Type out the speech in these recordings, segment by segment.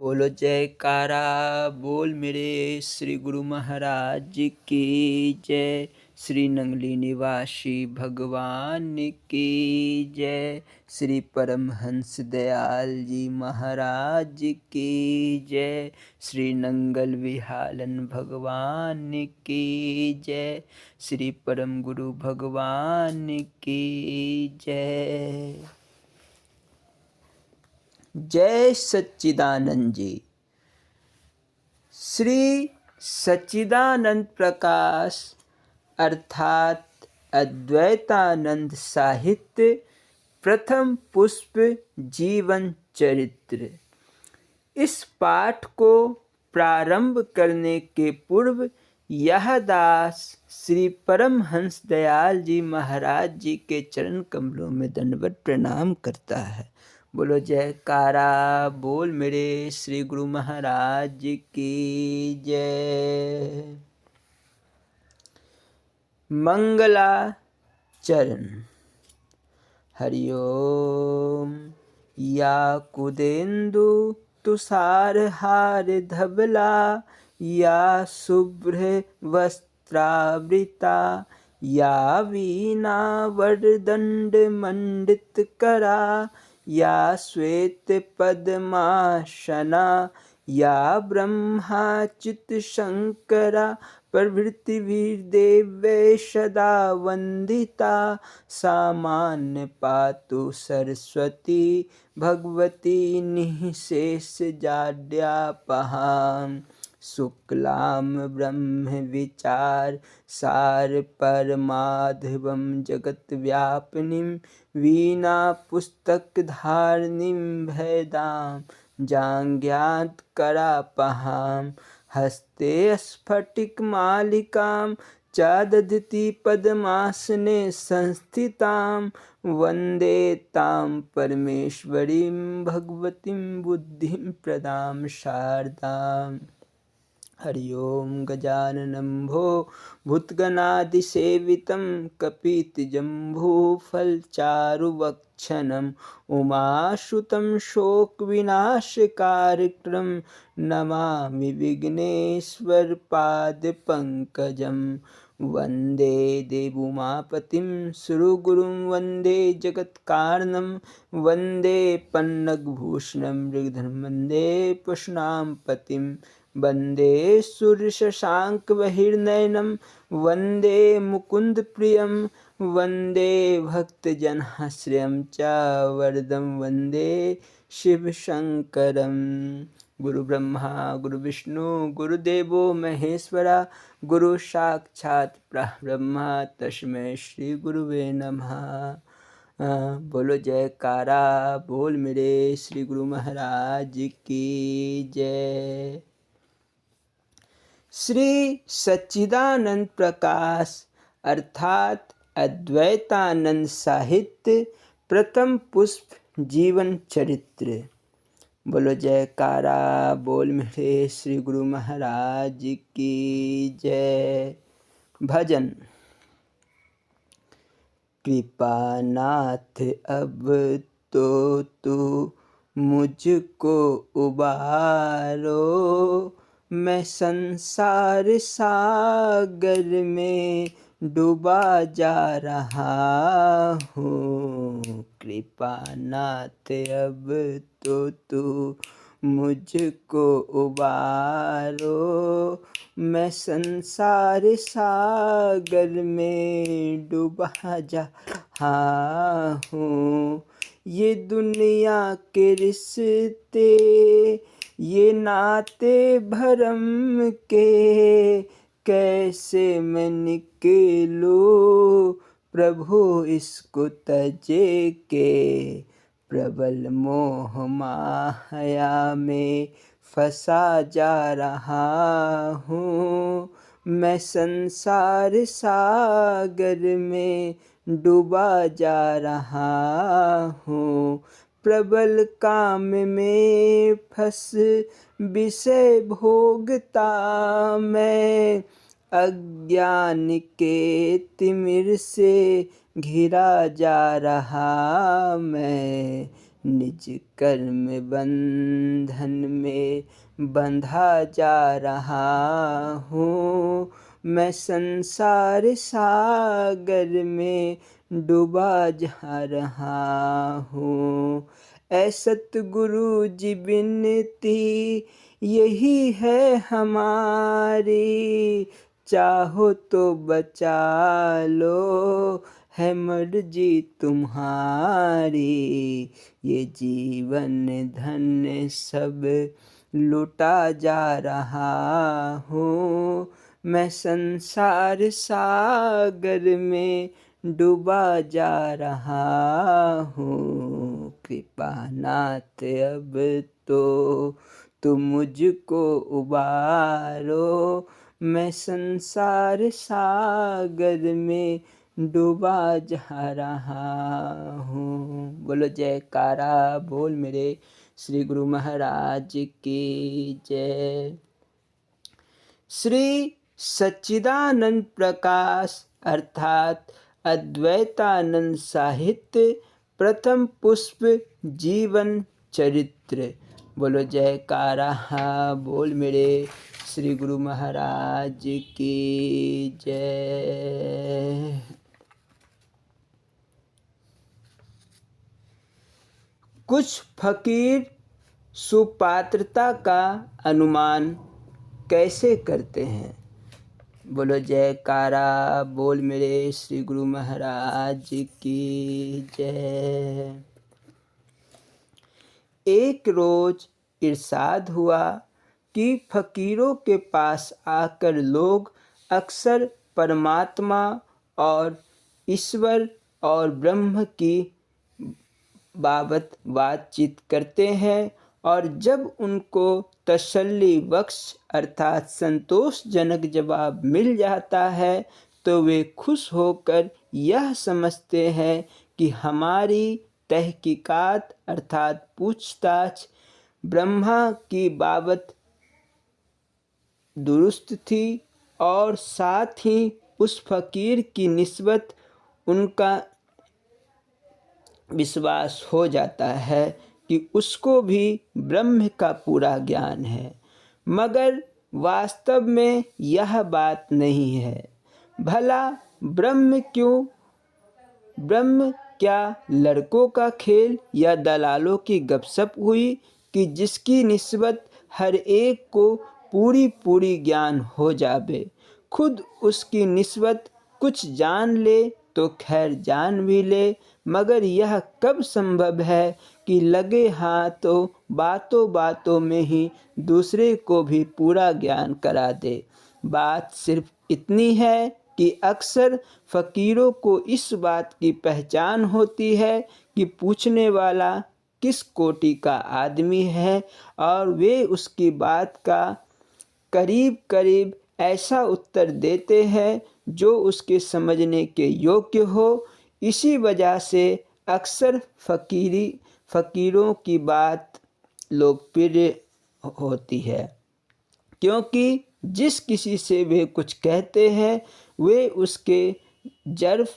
बोलो जयकारा बोल मेरे श्री गुरु महाराज जी की जय। श्री नंगली निवासी भगवान की जय। श्री परमहंस दयाल जी महाराज जी की जय। श्री नंगल विहालन भगवान की जय। श्री परम गुरु भगवान की जय। जय सच्चिदानंद जी। श्री सच्चिदानंद प्रकाश अर्थात अद्वैतानंद साहित्य प्रथम पुष्प जीवन चरित्र। इस पाठ को प्रारंभ करने के पूर्व यह दास श्री परमहंस दयाल जी महाराज जी के चरण कमलों में दंडवत प्रणाम करता है। बोलो जयकारा बोल मेरे श्री गुरु महाराज जी की जय। मंगलाचरण। हरिओम। या कुदेन्दु तुषारहार धवला या शुभ्र वस्त्रावृता या वीणा वरदंड मंडित करा या श्वेत पद्मासना या ब्रह्माच्युत शंकरा प्रभृतिभिर्देवैः सदा वंदिता सामान्य पातु सरस्वती भगवती निःशेष जाड्यापहां शुक्लां ब्रह्म विचार सार परमाधवं जगत्व्यापिनीं वीणा पुस्तकधारिणीं भेदां जाङ्घ्यात् करापहां हस्ते स्फटिकमालिकां च दधति पद्मासने संस्थितां वन्दे तां परमेश्वरीं भगवतीं बुद्धिं प्रदां शारदाम्। हरि ओम। गजाननं भो भूतगणादिसेवितं कपितजम्बूफलचारुभक्षणम् उमासुतं शोकविनाशकारिणं नमामि विघ्नेश्वरपादपङ्कजं। वन्दे देवोमापतिं सुरगुरुं वन्दे जगत्कारणं वन्दे पन्नगभूषणं मृगधरं वन्दे पुष्णां पतिं वन्दे सूर्यशशाङ्कबहिर्नयनं वन्दे मुकुन्दप्रियं वन्दे भक्तजनाश्रयं च वरदं वन्दे शिवशङ्करं। गुरु ब्रह्मा गुरु विष्णु गुरुदेवो महेश्वरा गुरु साक्षात् परब्रह्म तस्मै श्री गुरुवे नमः। बोलो जयकारा बोल मेरे श्री गुरु महाराज की जय। श्री सच्चिदानंद प्रकाश अर्थात अद्वैतानंद साहित्य प्रथम पुष्प जीवन चरित्र। बोलो जयकारा बोल मेरे श्री गुरु महाराज की जय। भजन। कृपानाथ अब तो तू मुझको उबारो मैं संसार सागर में डूबा जा रहा हूँ। कृपानाथ अब तो तू मुझको उबारो मैं संसार सागर में डूबा जा रहा हूँ। ये दुनिया के रिश्ते ये नाते भरम के कैसे मैं निकलूं प्रभु इसको तजे के। प्रबल मोह माया में फंसा जा रहा हूँ मैं संसार सागर में डूबा जा रहा हूँ। प्रबल काम में फंस विषय भोगता मैं अज्ञान के तिमिर से घिरा जा रहा मैं। निज कर्म बंधन में बंधा जा रहा हूँ। मैं संसार सागर में डूबा जा रहा हूँ। ऐ सतगुरु जी विनती यही है हमारी, चाहो तो बचा लो, है मर्जी तुम्हारी। ये जीवन धन सब लुटा जा रहा हूँ। मैं संसार सागर में डूबा जा रहा हूँ। कृपानाथ अब तो तुम मुझको उबारो, मैं संसार सागर में डूबा जा रहा हूँ। बोलो जयकारा बोल मेरे श्री गुरु महाराज की जय। श्री सच्चिदानंद प्रकाश अर्थात अद्वैतानंद साहित्य प्रथम पुष्प जीवन चरित्र। बोलो जयकारा बोल मेरे श्री गुरु महाराज की जय। कुछ फकीर सुपात्रता का अनुमान कैसे करते हैं? बोलो जयकारा बोल मेरे श्री गुरु महाराज की जय। एक रोज इरशाद हुआ कि फकीरों के पास आकर लोग अक्सर परमात्मा और ईश्वर और ब्रह्म की बाबत बातचीत करते हैं, और जब उनको तसल्ली बख्श अर्थात संतोषजनक जवाब मिल जाता है तो वे खुश होकर यह समझते हैं कि हमारी तहकीकात अर्थात पूछताछ ब्रह्मा की बाबत दुरुस्त थी, और साथ ही उस फकीर की निस्बत उनका विश्वास हो जाता है कि उसको भी ब्रह्म का पूरा ज्ञान है। मगर वास्तव में यह बात नहीं है। भला ब्रह्म क्यों? ब्रह्म क्या लड़कों का खेल या दलालों की गपशप हुई कि जिसकी निस्बत हर एक को पूरी पूरी ज्ञान हो जावे। खुद उसकी निस्बत कुछ जान ले तो खैर जान भी ले, मगर यह कब संभव है कि लगे हाथों बातों बातों में ही दूसरे को भी पूरा ज्ञान करा दे। बात सिर्फ इतनी है कि अक्सर फ़कीरों को इस बात की पहचान होती है कि पूछने वाला किस कोटि का आदमी है, और वे उसकी बात का करीब करीब ऐसा उत्तर देते हैं जो उसके समझने के योग्य हो। इसी वजह से अक्सर फ़कीरों की बात लोकप्रिय होती है, क्योंकि जिस किसी से वे कुछ कहते हैं वे उसके जर्फ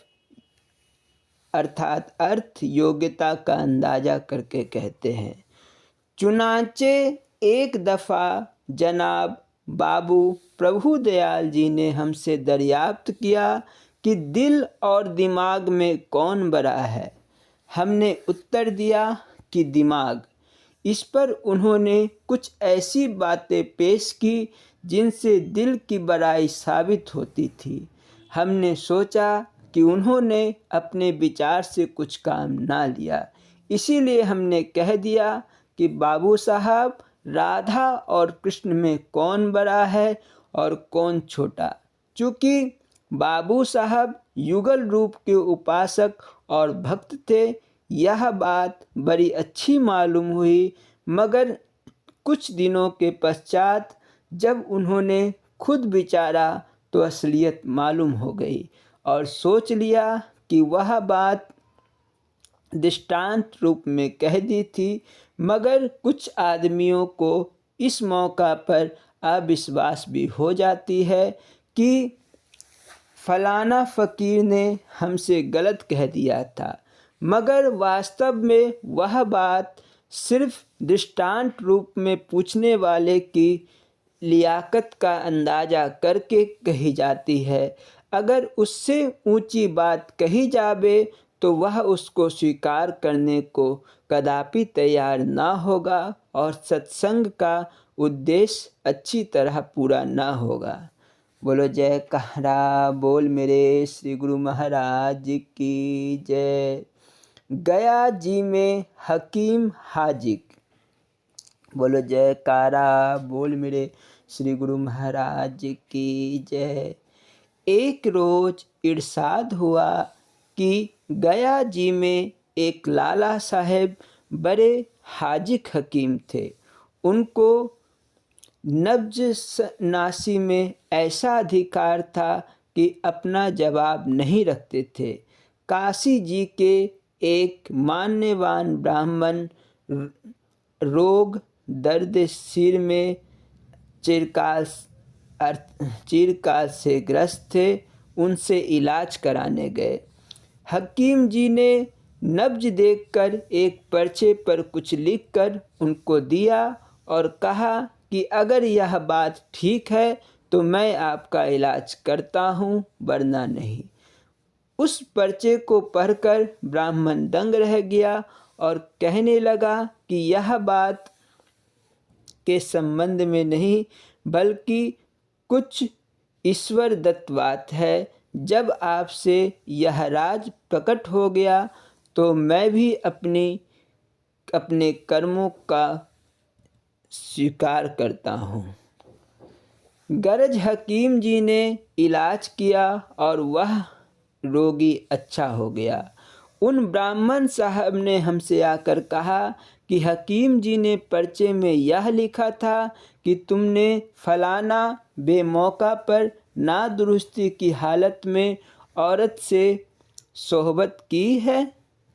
अर्थात अर्थ योग्यता का अंदाज़ा करके कहते हैं। चुनांचे एक दफ़ा जनाब बाबू प्रभु दयाल जी ने हमसे दरियाफ्त किया कि दिल और दिमाग में कौन बड़ा है। हमने उत्तर दिया कि दिमाग। इस पर उन्होंने कुछ ऐसी बातें पेश की जिनसे दिल की बड़ाई साबित होती थी। हमने सोचा कि उन्होंने अपने विचार से कुछ काम ना लिया, इसीलिए हमने कह दिया कि बाबू साहब, राधा और कृष्ण में कौन बड़ा है और कौन छोटा। चूँकि बाबू साहब युगल रूप के उपासक और भक्त थे, यह बात बड़ी अच्छी मालूम हुई, मगर कुछ दिनों के पश्चात जब उन्होंने खुद विचारा तो असलियत मालूम हो गई और सोच लिया कि वह बात दृष्टांत रूप में कह दी थी। मगर कुछ आदमियों को इस मौका पर अविश्वास भी हो जाती है कि फलाना फ़कीर ने हमसे गलत कह दिया था, मगर वास्तव में वह बात सिर्फ दृष्टांत रूप में पूछने वाले की लियाकत का अंदाज़ा करके कही जाती है। अगर उससे ऊंची बात कही जावे तो वह उसको स्वीकार करने को कदापि तैयार ना होगा और सत्संग का उद्देश्य अच्छी तरह पूरा ना होगा। बोलो जयकारा बोल मेरे श्री गुरु महाराज की जय। गया जी में हकीम हाजिक। बोलो जयकारा बोल मेरे श्री गुरु महाराज की जय। एक रोज इरशाद हुआ कि गया जी में एक लाला साहेब बड़े हाजिक हकीम थे। उनको नब्ज नासी में ऐसा अधिकार था कि अपना जवाब नहीं रखते थे। काशी जी के एक मान्यवान ब्राह्मण रोग दर्द सिर में चिरकाल से ग्रस्त थे। उनसे इलाज कराने गए। हकीम जी ने नब्ज देखकर एक पर्चे पर कुछ लिखकर उनको दिया और कहा कि अगर यह बात ठीक है तो मैं आपका इलाज करता हूँ, वरना नहीं। उस पर्चे को पढ़कर ब्राह्मण दंग रह गया और कहने लगा कि यह बात के संबंध में नहीं बल्कि कुछ ईश्वर दत्त बात है। जब आपसे यह राज प्रकट हो गया तो मैं भी अपने कर्मों का स्वीकार करता हूँ। गरज हकीम जी ने इलाज किया और वह रोगी अच्छा हो गया। उन ब्राह्मण साहब ने हमसे आकर कहा कि हकीम जी ने पर्चे में यह लिखा था कि तुमने फलाना बेमौका पर नादुरुस्ती की हालत में औरत से सोहबत की है,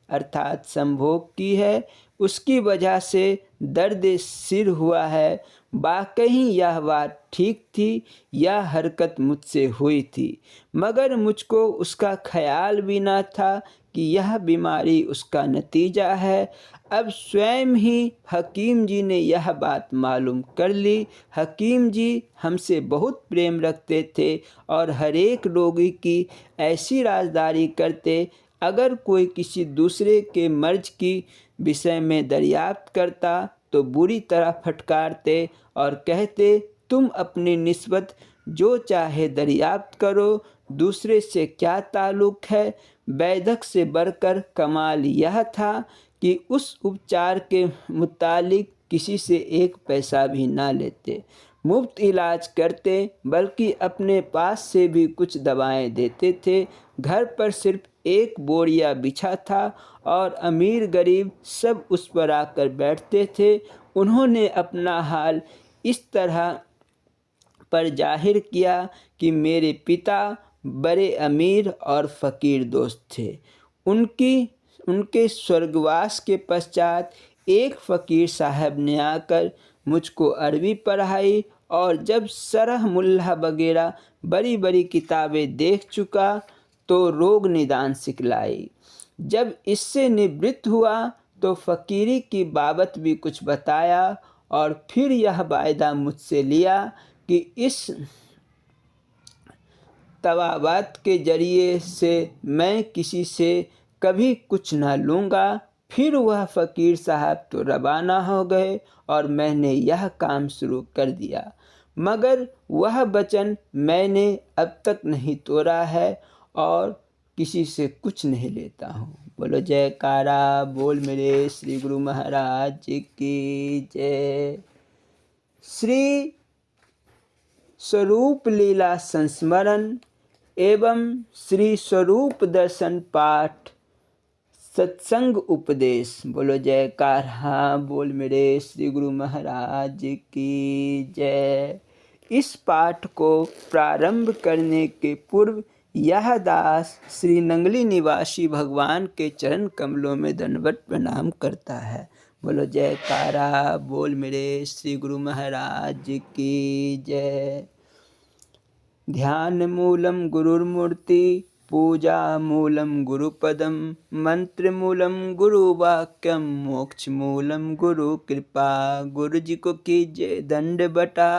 अर्थात संभोग की है, उसकी वजह से दर्द सिर हुआ है। वाकई यह बात ठीक थी, यह हरकत मुझसे हुई थी, मगर मुझको उसका ख्याल भी न था कि यह बीमारी उसका नतीजा है। अब स्वयं ही हकीम जी ने यह बात मालूम कर ली। हकीम जी हमसे बहुत प्रेम रखते थे और हर एक रोगी की ऐसी राजदारी करते। अगर कोई किसी दूसरे के मर्ज की विषय में दरियाफ्त करता तो बुरी तरह फटकारते और कहते, तुम अपनी निस्बत जो चाहे दरियाफ्त करो, दूसरे से क्या ताल्लुक़ है। वैद्यक से बढ़कर कमाल यह था कि उस उपचार के मुतालिक किसी से एक पैसा भी ना लेते, मुफ्त इलाज करते, बल्कि अपने पास से भी कुछ दवाएं देते थे। घर पर सिर्फ एक बोरिया बिछा था और अमीर गरीब सब उस पर आकर बैठते थे। उन्होंने अपना हाल इस तरह पर जाहिर किया कि मेरे पिता बड़े अमीर और फ़कीर दोस्त थे। उनके स्वर्गवास के पश्चात एक फ़कीर साहब ने आकर मुझको अरबी पढ़ाई और जब सरह मुल्ला वगैरह बड़ी बड़ी किताबें देख चुका तो रोग निदान सिखलाई। जब इससे निवृत्त हुआ तो फ़कीरी की बाबत भी कुछ बताया और फिर यह वायदा मुझसे लिया कि इस तवाबात के जरिए से मैं किसी से कभी कुछ ना लूँगा। फिर वह फ़कीर साहब तो रवाना हो गए और मैंने यह काम शुरू कर दिया, मगर वह वचन मैंने अब तक नहीं तोड़ा है और किसी से कुछ नहीं लेता हूँ। बोलो जयकारा बोल मेरे श्री गुरु महाराज की जय। श्री स्वरूप लीला संस्मरण एवं श्री स्वरूप दर्शन पाठ सत्संग उपदेश। बोलो जयकारा बोल मेरे श्री गुरु महाराज की जय। इस पाठ को प्रारंभ करने के पूर्व यह दास श्री नंगली निवासी भगवान के चरण कमलों में दंडवत प्रणाम करता है। बोलो जयकारा बोल मेरे श्री गुरु महाराज की जय। ध्यान मूलम गुरुर्मूर्ति पूजा मूलम गुरुपदम मंत्रमूलम गुरुवाक्यम मोक्षमूलम गुरु कृपा। गुरु जी को कीजिए दंड बटा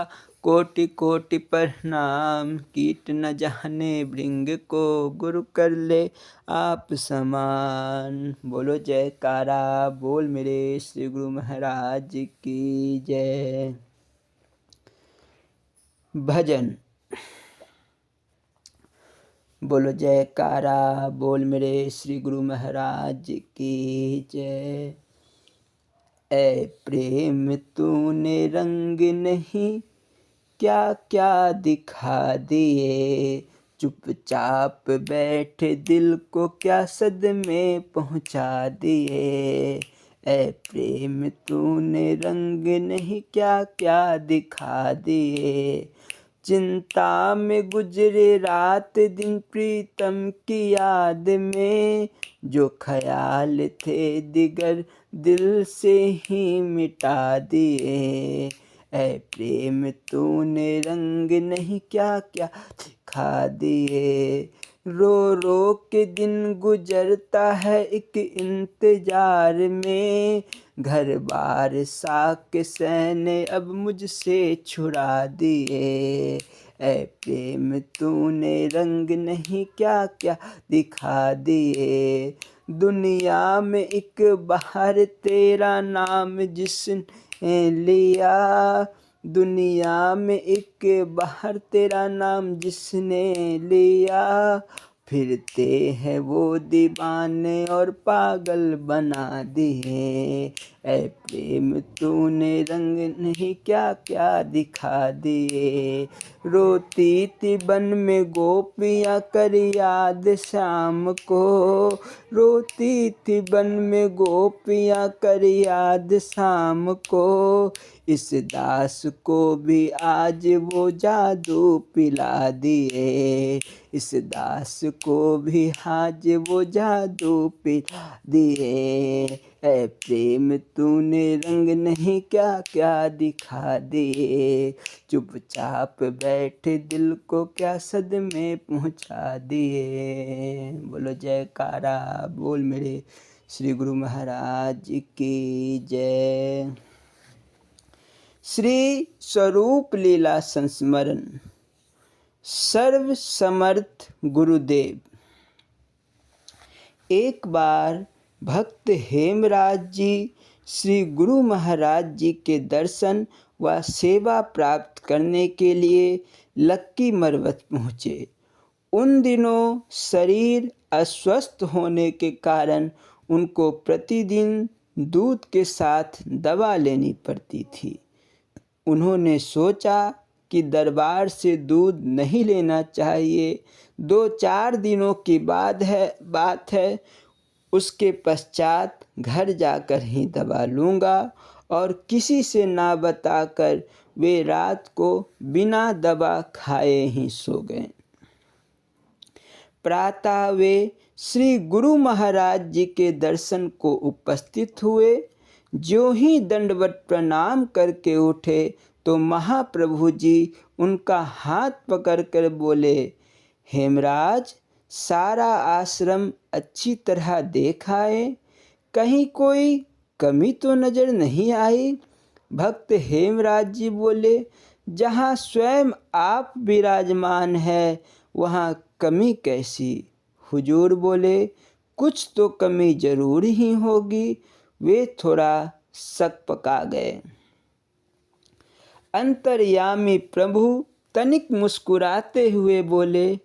कोटि कोटि प्रणाम। कीट न जाने भृंग को गुरु कर ले आप समान। बोलो जयकारा बोल मेरे श्री गुरु महाराज की जय। भजन। बोलो जयकारा बोल मेरे श्री गुरु महाराज की जय। ऐ प्रेम तूने रंग नहीं क्या क्या दिखा दिए। चुपचाप बैठ दिल को क्या सदमे पहुंचा दिए। ऐ प्रेम तूने रंग नहीं क्या क्या दिखा दिए। चिंता में गुजरे रात दिन प्रीतम की याद में। जो ख्याल थे दिगर दिल से ही मिटा दिए। ऐ प्रेम तूने रंग नहीं क्या क्या दिखा दिए। रो रो के दिन गुजरता है एक इंतजार में। घर बार साक सैने अब मुझसे छुड़ा दिए। ऐ प्रेम तूने रंग नहीं क्या क्या दिखा दिए। दुनिया में एक बाहर तेरा नाम जिसने लिया। दुनिया में एक बाहर तेरा नाम जिसने लिया। फिरते हैं वो दीवाने और पागल बना दिए। ऐ प्रेम तूने रंग नहीं क्या क्या दिखा दिए। रोती थी बन में गोपियाँ कर याद शाम को। रोती थी बन में गोपियाँ कर याद शाम को। इस दास को भी आज वो जादू पिला दिए। इस दास को भी आज वो जादू पिला दिए। ऐ प्रेम तूने रंग नहीं क्या क्या दिखा दिए। चुपचाप बैठे दिल को क्या सदमे पहुंचा दिए। बोलो जयकारा बोल मेरे श्री गुरु महाराज की जय। श्री स्वरूप लीला संस्मरण। सर्व समर्थ गुरुदेव। एक बार भक्त हेमराज जी श्री गुरु महाराज जी के दर्शन व सेवा प्राप्त करने के लिए लक्की मरवत पहुँचे। उन दिनों शरीर अस्वस्थ होने के कारण उनको प्रतिदिन दूध के साथ दवा लेनी पड़ती थी। उन्होंने सोचा कि दरबार से दूध नहीं लेना चाहिए। 2-4 दिनों की बात है। उसके पश्चात घर जाकर ही दवा लूँगा। और किसी से ना बताकर वे रात को बिना दवा खाए ही सो गए। प्रातः वे श्री गुरु महाराज जी के दर्शन को उपस्थित हुए। जो ही दंडवत प्रणाम करके उठे तो महाप्रभु जी उनका हाथ पकड़कर बोले, हेमराज सारा आश्रम अच्छी तरह देखा है, कहीं कोई कमी तो नज़र नहीं आई। भक्त हेमराज जी बोले, जहाँ स्वयं आप विराजमान है वहाँ कमी कैसी। हुजूर बोले, कुछ तो कमी जरूर ही होगी। वे थोड़ा शक पका गए। अंतर्यामी प्रभु तनिक मुस्कुराते हुए बोले,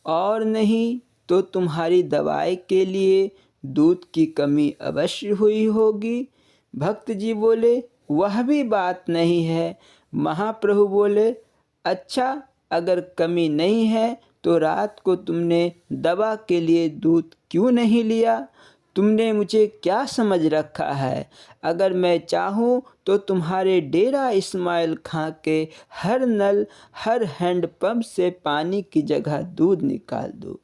और नहीं तो तुम्हारी दवाई के लिए दूध की कमी अवश्य हुई होगी। भक्त जी बोले, वह भी बात नहीं है। महाप्रभु बोले, अच्छा अगर कमी नहीं है तो रात को तुमने दवा के लिए दूध क्यों नहीं लिया। तुमने मुझे क्या समझ रखा है। अगर मैं चाहूँ तो तुम्हारे डेरा इस्माइल खां के हर नल हर हैंडपंप से पानी की जगह दूध निकाल दूँ।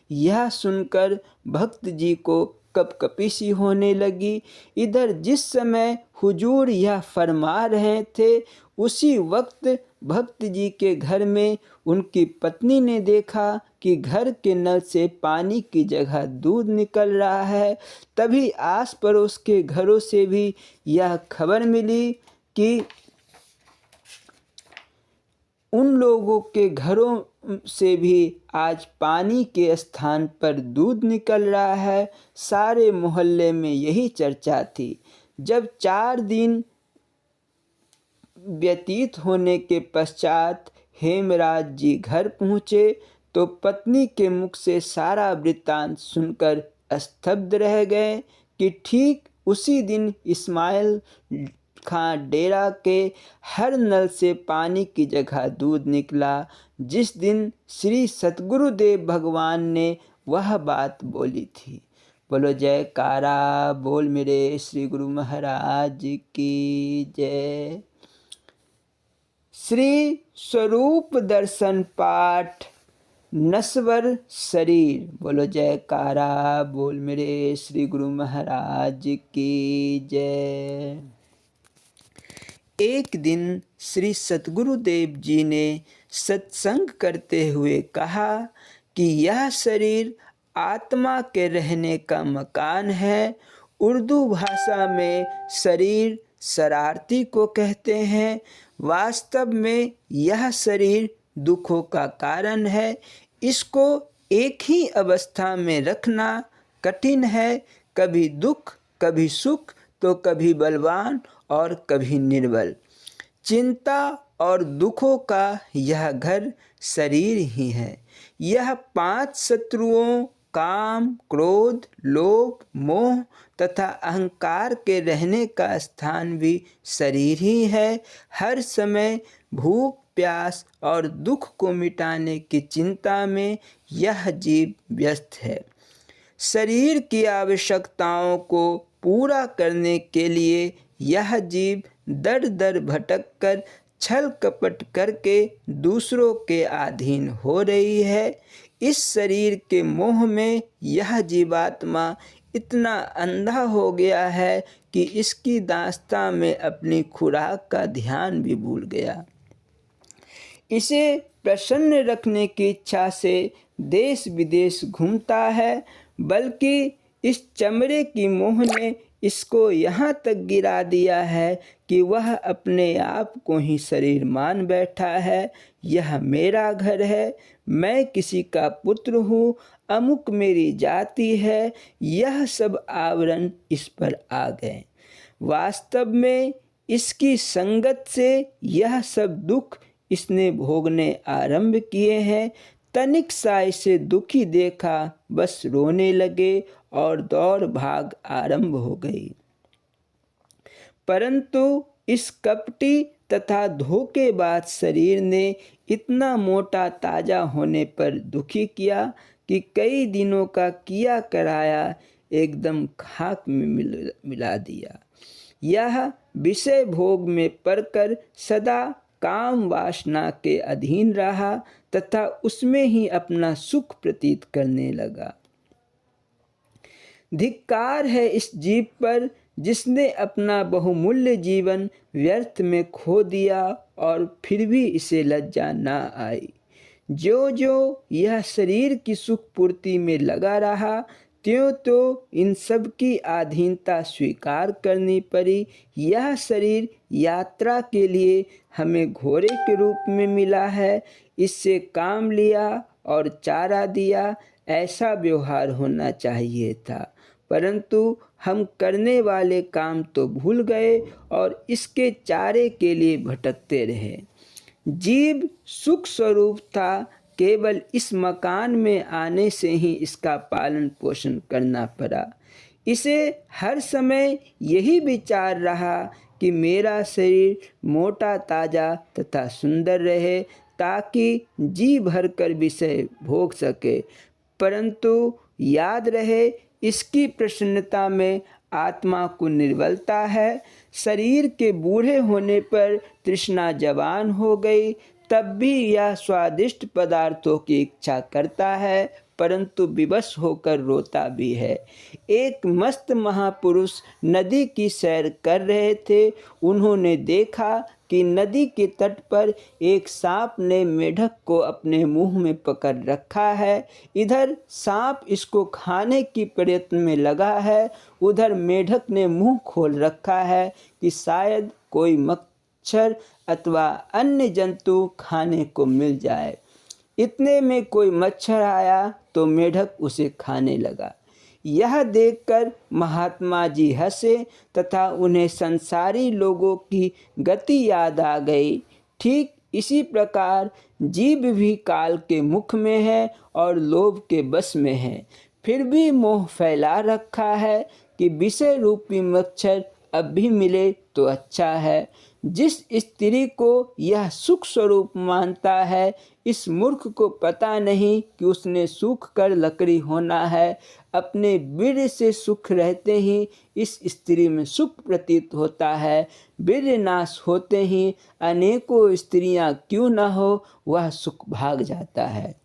यह सुनकर भक्त जी को कपकपी सी होने लगी। इधर जिस समय हुजूर यह फरमा रहे थे, उसी वक्त भक्त जी के घर में उनकी पत्नी ने देखा कि घर के नल से पानी की जगह दूध निकल रहा है। तभी आस पड़ोस के घरों से भी यह खबर मिली कि उन लोगों के घरों से भी आज पानी के स्थान पर दूध निकल रहा है। सारे मोहल्ले में यही चर्चा थी। जब 4 दिन व्यतीत होने के पश्चात हेमराज जी घर पहुँचे तो पत्नी के मुख से सारा वृत्तांत सुनकर स्तब्ध रह गए कि ठीक उसी दिन इस्माइल खां डेरा के हर नल से पानी की जगह दूध निकला, जिस दिन श्री सतगुरुदेव भगवान ने वह बात बोली थी। बोलो जयकारा बोल मेरे श्री गुरु महाराज की जय। श्री स्वरूप दर्शन पाठ नश्वर शरीर। बोलो जयकारा बोल मेरे श्री गुरु महाराज की जय। एक दिन श्री सतगुरुदेव जी ने सत्संग करते हुए कहा कि यह शरीर आत्मा के रहने का मकान है। उर्दू भाषा में शरीर शरारती को कहते हैं। वास्तव में यह शरीर दुखों का कारण है। इसको एक ही अवस्था में रखना कठिन है। कभी दुख, कभी सुख, तो कभी बलवान और कभी निर्बल। चिंता और दुखों का यह घर शरीर ही है। यह 5 शत्रुओं काम, क्रोध, लोभ, मोह तथा अहंकार के रहने का स्थान भी शरीर ही है। हर समय भूख, प्यास और दुख को मिटाने की चिंता में यह जीव व्यस्त है। शरीर की आवश्यकताओं को पूरा करने के लिए यह जीव दर दर भटक कर छल कपट करके दूसरों के अधीन हो रही है। इस शरीर के मोह में यह जीवात्मा इतना अंधा हो गया है कि इसकी दास्तां में अपनी खुराक का ध्यान भी भूल गया। इसे प्रसन्न रखने की इच्छा से देश विदेश घूमता है, बल्कि इस चमड़े की मोह ने इसको यहाँ तक गिरा दिया है कि वह अपने आप को ही शरीर मान बैठा है। यह मेरा घर है, मैं किसी का पुत्र हूँ, अमुक मेरी जाति है। यह सब आवरण इस पर आ गए। वास्तव में इसकी संगत से यह सब दुख इसने भोगने आरंभ किए हैं। तनिक सा इसे दुखी देखा, बस रोने लगे और दौड़ भाग आरंभ हो गई। परंतु इस कपटी तथा धोखेबाज शरीर ने इतना मोटा ताजा होने पर दुखी किया कि कई दिनों का किया कराया एकदम खाक में मिला दिया। यह विषय भोग में पड़कर सदा काम वासना के अधीन रहा तथा उसमें ही अपना सुख प्रतीत करने लगा। धिक्कार है इस जीव पर जिसने अपना बहुमूल्य जीवन व्यर्थ में खो दिया और फिर भी इसे लज्जा ना आई। जो जो यह शरीर की सुख पूर्ति में लगा रहा, त्यों तो इन सब की अधीनता स्वीकार करनी पड़ी। यह शरीर यात्रा के लिए हमें घोड़े के रूप में मिला है। इससे काम लिया और चारा दिया, ऐसा व्यवहार होना चाहिए था, परंतु हम करने वाले काम तो भूल गए और इसके चारे के लिए भटकते रहे। जीव सुख स्वरूप था, केवल इस मकान में आने से ही इसका पालन पोषण करना पड़ा। इसे हर समय यही विचार रहा कि मेरा शरीर मोटा ताजा तथा सुंदर रहे ताकि जी भरकर विषय भोग सके, परंतु याद रहे इसकी प्रसन्नता में आत्मा को निर्बलता है। शरीर के बूढ़े होने पर तृष्णा जवान हो गई, तब भी यह स्वादिष्ट पदार्थों की इच्छा करता है, परंतु विवश होकर रोता भी है। एक मस्त महापुरुष नदी की सैर कर रहे थे। उन्होंने देखा कि नदी के तट पर एक सांप ने मेढक को अपने मुंह में पकड़ रखा है। इधर सांप इसको खाने की प्रयत्न में लगा है, उधर मेढक ने मुंह खोल रखा है कि शायद कोई मच्छर अथवा अन्य जंतु खाने को मिल जाए। इतने में कोई मच्छर आया तो मेढक उसे खाने लगा। यह देखकर महात्मा जी हंसे तथा उन्हें संसारी लोगों की गति याद आ गई। ठीक इसी प्रकार जीव भी काल के मुख में है और लोभ के बस में है, फिर भी मोह फैला रखा है कि विषय रूपी मच्छर अब भी मिले तो अच्छा है। जिस स्त्री को यह सुख स्वरूप मानता है, इस मूर्ख को पता नहीं कि उसने सूख कर लकड़ी होना है। अपने वीर्य से सुख रहते ही इस स्त्री में सुख प्रतीत होता है, वीर्य नाश होते ही अनेकों स्त्रियां क्यों न हो, वह सुख भाग जाता है।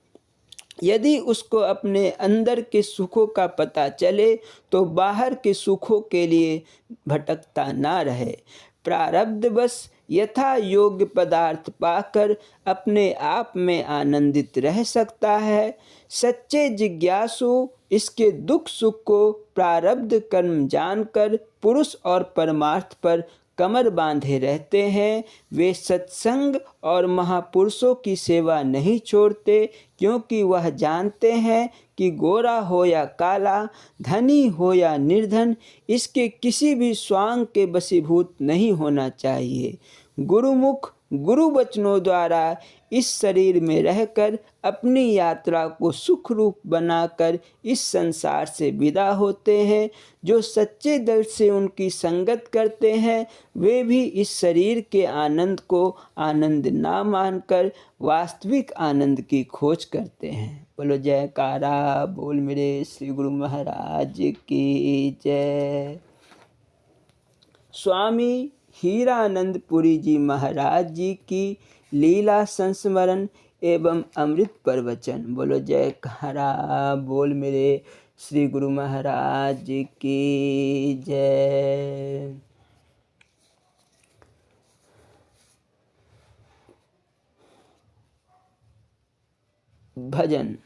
यदि उसको अपने अंदर के सुखों का पता चले तो बाहर के सुखों के लिए भटकता ना रहे। प्रारब्धवश यथा योग्य पदार्थ पाकर अपने आप में आनंदित रह सकता है। सच्चे जिज्ञासु इसके दुख सुख को प्रारब्ध कर्म जानकर पुरुष और परमार्थ पर कमर बांधे रहते हैं। वे सत्संग और महापुरुषों की सेवा नहीं छोड़ते, क्योंकि वह जानते हैं कि गोरा हो या काला, धनी हो या निर्धन, इसके किसी भी स्वांग के वशीभूत नहीं होना चाहिए। गुरुमुख गुरु वचनों द्वारा इस शरीर में रहकर अपनी यात्रा को सुख रूप बनाकर इस संसार से विदा होते हैं। जो सच्चे दिल से उनकी संगत करते हैं, वे भी इस शरीर के आनंद को आनंद ना मानकर वास्तविक आनंद की खोज करते हैं। बोलो जयकारा बोल मेरे श्री गुरु महाराज की जय। स्वामी हीरानंद पुरी जी महाराज जी की लीला संस्मरण एवं अमृत प्रवचन। बोलो जयकारा बोल मेरे श्री गुरु महाराज की जय। भजन।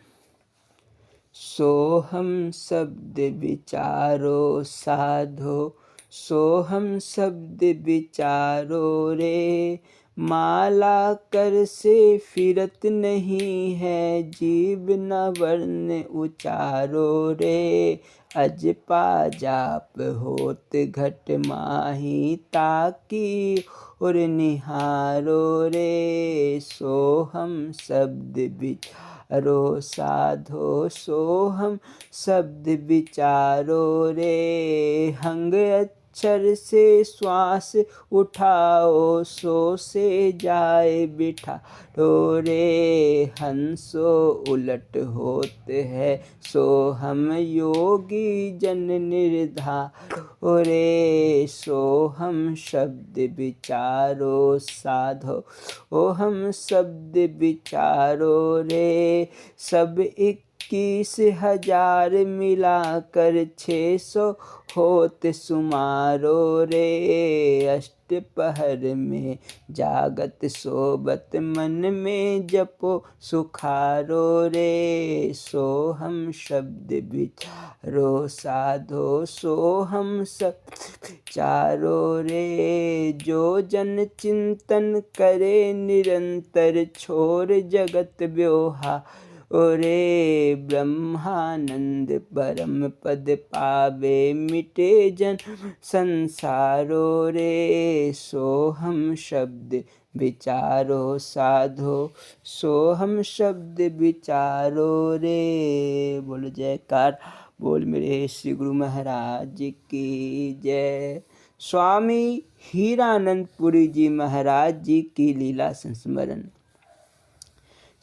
सोहम शब्द विचारो साधो, सोहम शब्द विचारो रे, माला कर से फिरत नहीं है, जीव न वर्ण उचारो रे। अजपा जाप होत घट माही, ताकी और निहारो रे। सोहम शब्द विचारो साधो, सोहम शब्द विचारो रे। हंग अक्षर से श्वास उठाओ, सो से जाए बिठाओ रे। हंसो उलट होते है, सो हम योगी जन निर्धारो रे। सो हम शब्द विचारो साधो, ओ हम शब्द विचारो रे। सब 21,000 मिलाकर 600 होत सुमारो रे। अष्टपहर में जागत सोबत, मन में जपो सुखारो रे। सोहम शब्द विचारो साधो, सोहम शब्द विचारो रे। जो जन चिंतन करे निरंतर, छोड़ जगत व्यवहार ओरे। ब्रह्मानंद परम पद पावे, मिटे जन्म संसारो रे। सोहम शब्द विचारो साधो, सोहम शब्द विचारो रे। बोलो जयकार बोल मेरे श्री गुरु महाराज की जय। स्वामी हीरानंद पुरी जी महाराज जी की लीला संस्मरण।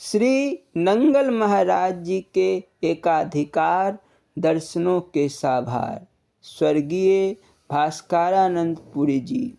श्री नंगल महाराज जी के एकाधिकार दर्शनों के साभार स्वर्गीय भास्करानंद पुरी जी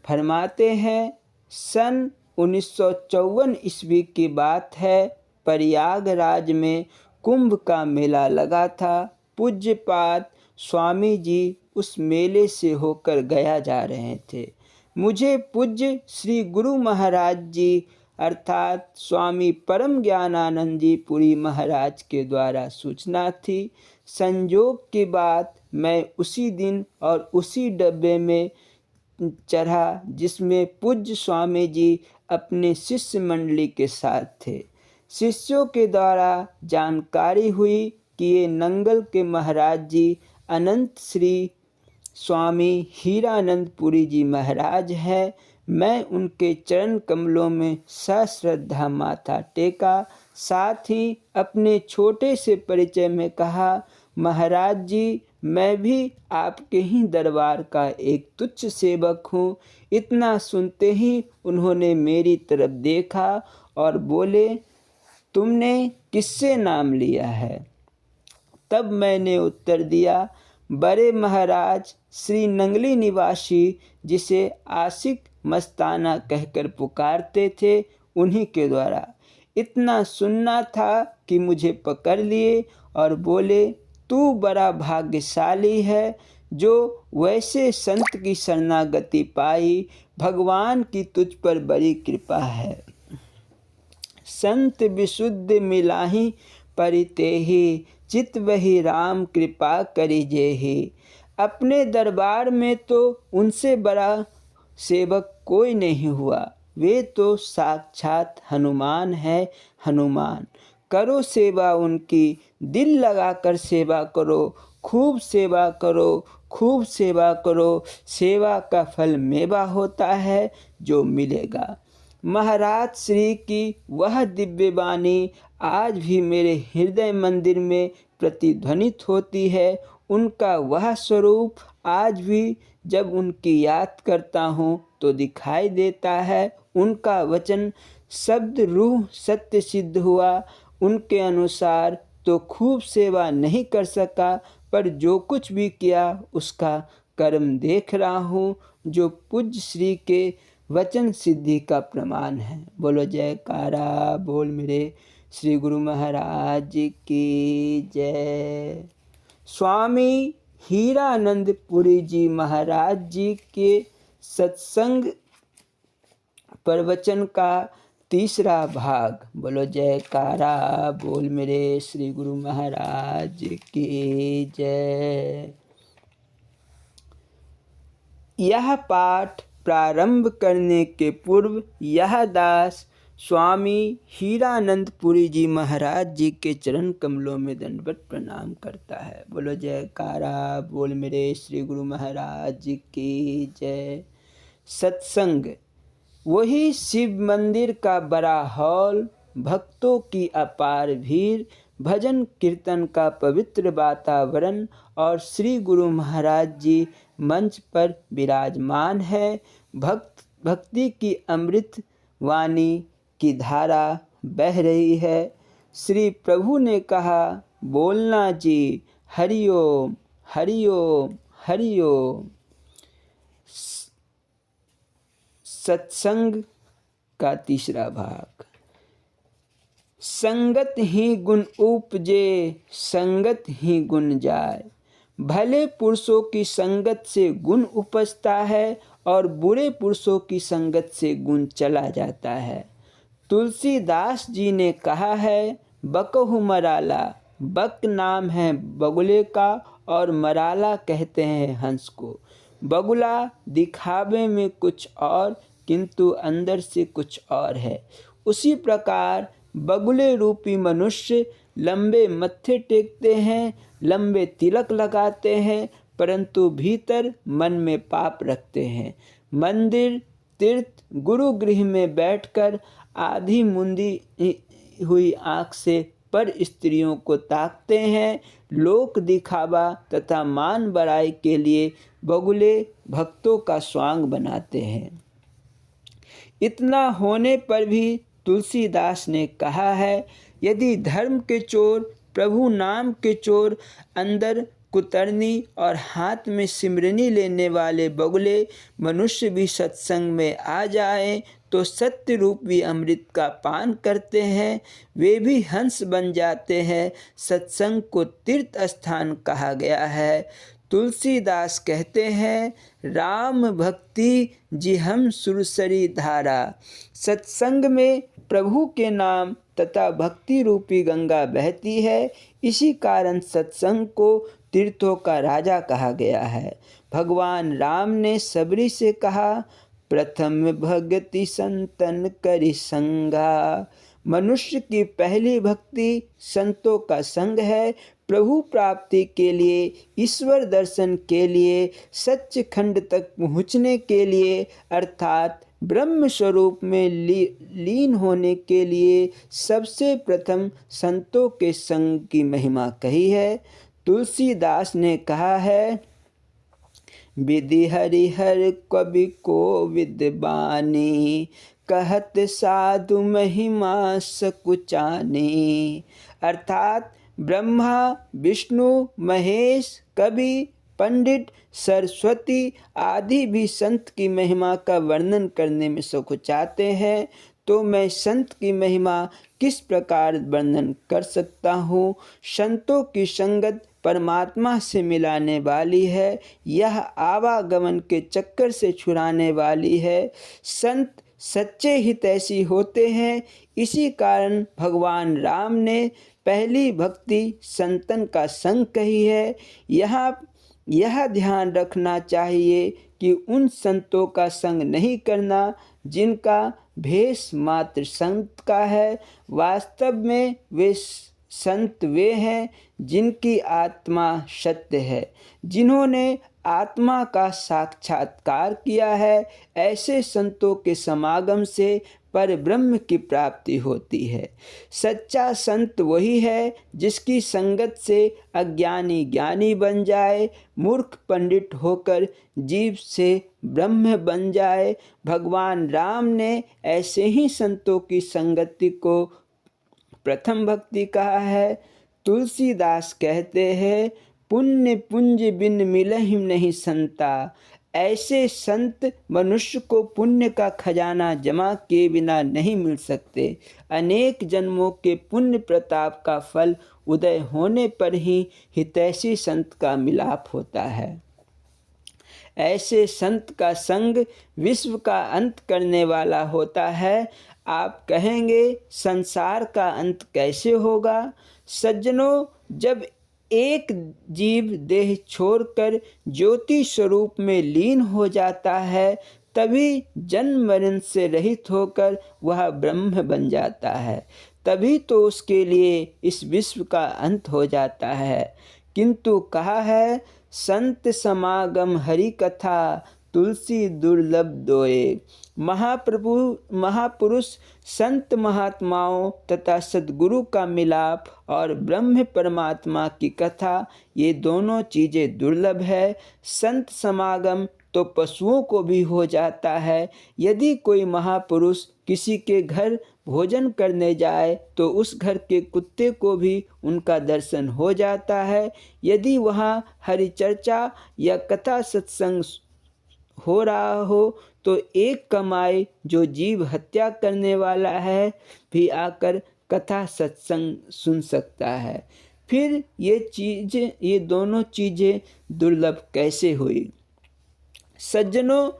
फरमाते हैं, सन 1954 ईस्वी की बात है। प्रयागराज में कुंभ का मेला लगा था। पूज्यपाद स्वामी जी उस मेले से होकर गया जा रहे थे। मुझे पूज्य श्री गुरु महाराज जी अर्थात स्वामी परम ज्ञानानंद जी पुरी महाराज के द्वारा सूचना थी। संयोग की बात, मैं उसी दिन और उसी डब्बे में चढ़ा जिसमें पूज्य स्वामी जी अपने शिष्य मंडली के साथ थे। शिष्यों के द्वारा जानकारी हुई कि ये नंगल के महाराज जी अनंत श्री स्वामी हीरानंद पुरी जी महाराज हैं। मैं उनके चरण कमलों में सश्रद्धा माथा टेका। साथ ही अपने छोटे से परिचय में कहा, महाराज जी, मैं भी आपके ही दरबार का एक तुच्छ सेवक हूँ। इतना सुनते ही उन्होंने मेरी तरफ देखा और बोले, तुमने किससे नाम लिया है? तब मैंने उत्तर दिया, बड़े महाराज श्री नंगली निवासी जिसे आशिक मस्ताना कहकर पुकारते थे, उन्हीं के द्वारा। इतना सुनना था कि मुझे पकड़ लिए और बोले, तू बड़ा भाग्यशाली है जो वैसे संत की शरणागति पाई। भगवान की तुझ पर बड़ी कृपा है। संत विशुद्ध मिलाही परितेहि, चित वही राम कृपा करी जेहि। अपने दरबार में तो उनसे बड़ा सेवक कोई नहीं हुआ। वे तो साक्षात हनुमान है। हनुमान करो सेवा उनकी, दिल लगाकर सेवा करो, खूब सेवा करो, खूब सेवा करो। सेवा का फल मेवा होता है जो मिलेगा। महाराज श्री की वह दिव्य वाणी आज भी मेरे हृदय मंदिर में प्रतिध्वनित होती है। उनका वह स्वरूप आज भी जब उनकी याद करता हूँ तो दिखाई देता है। उनका वचन शब्द रूह सत्य सिद्ध हुआ। उनके अनुसार तो खूब सेवा नहीं कर सका, पर जो कुछ भी किया उसका कर्म देख रहा हूँ, जो पूज्य श्री के वचन सिद्धि का प्रमाण है। बोलो जयकारा बोल मेरे श्री गुरु महाराज की जय। स्वामी हीरानंद पुरी जी महाराज जी के सत्संग प्रवचन का तीसरा भाग। बोलो जयकारा बोल मेरे श्री गुरु महाराज की जय। यह पाठ प्रारंभ करने के पूर्व यह दास स्वामी हीरानंद पुरी जी महाराज जी के चरण कमलों में दंडवत प्रणाम करता है। बोलो जयकारा बोल मेरे श्री गुरु महाराज की जय। सत्संग वही शिव मंदिर का बड़ा हॉल, भक्तों की अपार भीड़, भजन कीर्तन का पवित्र वातावरण और श्री गुरु महाराज जी मंच पर विराजमान है। भक्ति की अमृत वाणी की धारा बह रही है। श्री प्रभु ने कहा, बोलना जी, हरिओम हरिओम हरिओम। सत्संग का तीसरा भाग। संगत ही गुण उपजे, संगत ही गुण जाए। भले पुरुषों की संगत से गुण उपजता है और बुरे पुरुषों की संगत से गुण चला जाता है। तुलसीदास जी ने कहा है, बकहु मराला। बक नाम है बगुले का और मराला कहते हैं हंस को। बगुला दिखावे में कुछ और किंतु अंदर से कुछ और है। उसी प्रकार बगुले रूपी मनुष्य लंबे मत्थे टेकते हैं, लंबे तिलक लगाते हैं, परंतु भीतर मन में पाप रखते हैं। मंदिर, तीर्थ, गुरु गृह में बैठकर आधी मुंदी हुई आँख से पर स्त्रियों को ताकते हैं। लोक दिखावा तथा मान बड़ाई के लिए बगुले भक्तों का स्वांग बनाते हैं। इतना होने पर भी तुलसीदास ने कहा है, यदि धर्म के चोर, प्रभु नाम के चोर, अंदर कुतरनी और हाथ में सिमरनी लेने वाले बगुले मनुष्य भी सत्संग में आ जाएं तो सत्य रूपी अमृत का पान करते हैं वे भी हंस बन जाते हैं। सत्संग को तीर्थ स्थान कहा गया है। तुलसीदास कहते हैं, राम भक्ति जी हम सुरसरी धारा। सत्संग में प्रभु के नाम तथा भक्ति रूपी गंगा बहती है। इसी कारण सत्संग को तीर्थों का राजा कहा गया है। भगवान राम ने सबरी से कहा, प्रथम भक्ति संतन करि संगा। मनुष्य की पहली भक्ति संतों का संग है। प्रभु प्राप्ति के लिए, ईश्वर दर्शन के लिए, सच्चिखंड तक पहुँचने के लिए अर्थात ब्रह्म स्वरूप में लीन होने के लिए सबसे प्रथम संतों के संग की महिमा कही है। तुलसीदास ने कहा है, विधि हरिहर कवि को विद्वानी, कहत साधु महिमा सकुचानी। अर्थात ब्रह्मा, विष्णु, महेश, कवि, पंडित, सरस्वती आदि भी संत की महिमा का वर्णन करने में सकुचाते हैं, तो मैं संत की महिमा किस प्रकार वर्णन कर सकता हूँ। संतों की संगत परमात्मा से मिलाने वाली है। यह आवागमन के चक्कर से छुड़ाने वाली है। संत सच्चे हितैषी होते हैं। इसी कारण भगवान राम ने पहली भक्ति संतन का संग कही है। यह ध्यान रखना चाहिए कि उन संतों का संग नहीं करना जिनका भेष मात्र संत का है। वास्तव में वे संत वे हैं जिनकी आत्मा सत्य है, जिन्होंने आत्मा का साक्षात्कार किया है। ऐसे संतों के समागम से पर ब्रह्म की प्राप्ति होती है। सच्चा संत वही है जिसकी संगत से अज्ञानी ज्ञानी बन जाए, मूर्ख पंडित होकर जीव से ब्रह्म बन जाए। भगवान राम ने ऐसे ही संतों की संगति को प्रथम भक्ति कहा है। तुलसीदास कहते हैं, पुण्य पुंज बिन मिलहिं नहीं संता। ऐसे संत मनुष्य को पुण्य का खजाना जमा किए बिना नहीं मिल सकते। अनेक जन्मों के पुण्य प्रताप का फल उदय होने पर ही हितैषी संत का मिलाप होता है। ऐसे संत का संग विश्व का अंत करने वाला होता है। आप कहेंगे, संसार का अंत कैसे होगा? सज्जनों, जब एक जीव देह छोड़कर ज्योति स्वरूप में लीन हो जाता है, तभी जन्म मरण से रहित होकर वह ब्रह्म बन जाता है। तभी तो उसके लिए इस विश्व का अंत हो जाता है। किंतु कहा है, संत समागम हरि कथा, तुलसी दुर्लभ दोए। महापुरुष संत महात्माओं तथा सद्गुरु का मिलाप और ब्रह्म परमात्मा की कथा, ये दोनों चीज़ें दुर्लभ है। संत समागम तो पशुओं को भी हो जाता है। यदि कोई महापुरुष किसी के घर भोजन करने जाए तो उस घर के कुत्ते को भी उनका दर्शन हो जाता है। यदि वहाँ हरि चर्चा या कथा सत्संग हो रहा हो तो एक कमाई जो जीव हत्या करने वाला है भी आकर कथा सत्संग सुन सकता है। फिर ये दोनों चीज़ें दुर्लभ कैसे हुई? सज्जनों,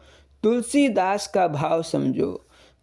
तुलसीदास का भाव समझो।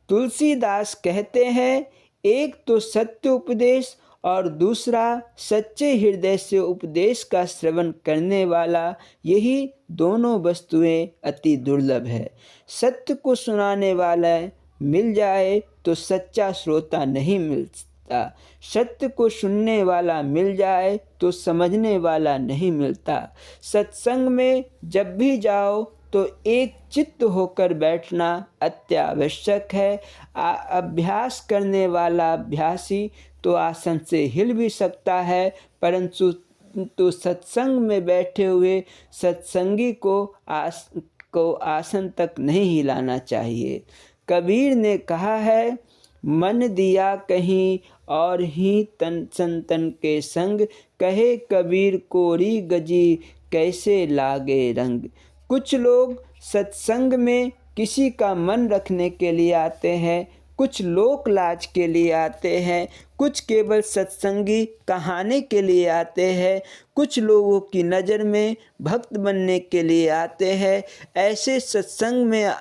तुलसीदास कहते हैं, एक तो सत्य उपदेश और दूसरा सच्चे हृदय से उपदेश का श्रवण करने वाला, यही दोनों वस्तुएं अति दुर्लभ है। सत्य को सुनाने वाला मिल जाए तो सच्चा श्रोता नहीं मिलता। सत्य को सुनने वाला मिल जाए तो समझने वाला नहीं मिलता। सत्संग में जब भी जाओ तो एक चित्त होकर बैठना अत्यावश्यक है। अभ्यास करने वाला अभ्यासी तो आसन से हिल भी सकता है, परंतु सत्संग में बैठे हुए सत्संगी को आसन तक नहीं हिलाना चाहिए। कबीर ने कहा है, मन दिया कहीं और ही तन संतन के संग, कहे कबीर कोरी गजी कैसे लागे रंग। कुछ लोग सत्संग में किसी का मन रखने के लिए आते हैं, कुछ लोक लाज के लिए आते हैं, कुछ केवल सत्संगी कहाने के लिए आते हैं, कुछ लोगों की नज़र में भक्त बनने के लिए आते हैं। ऐसे सत्संग में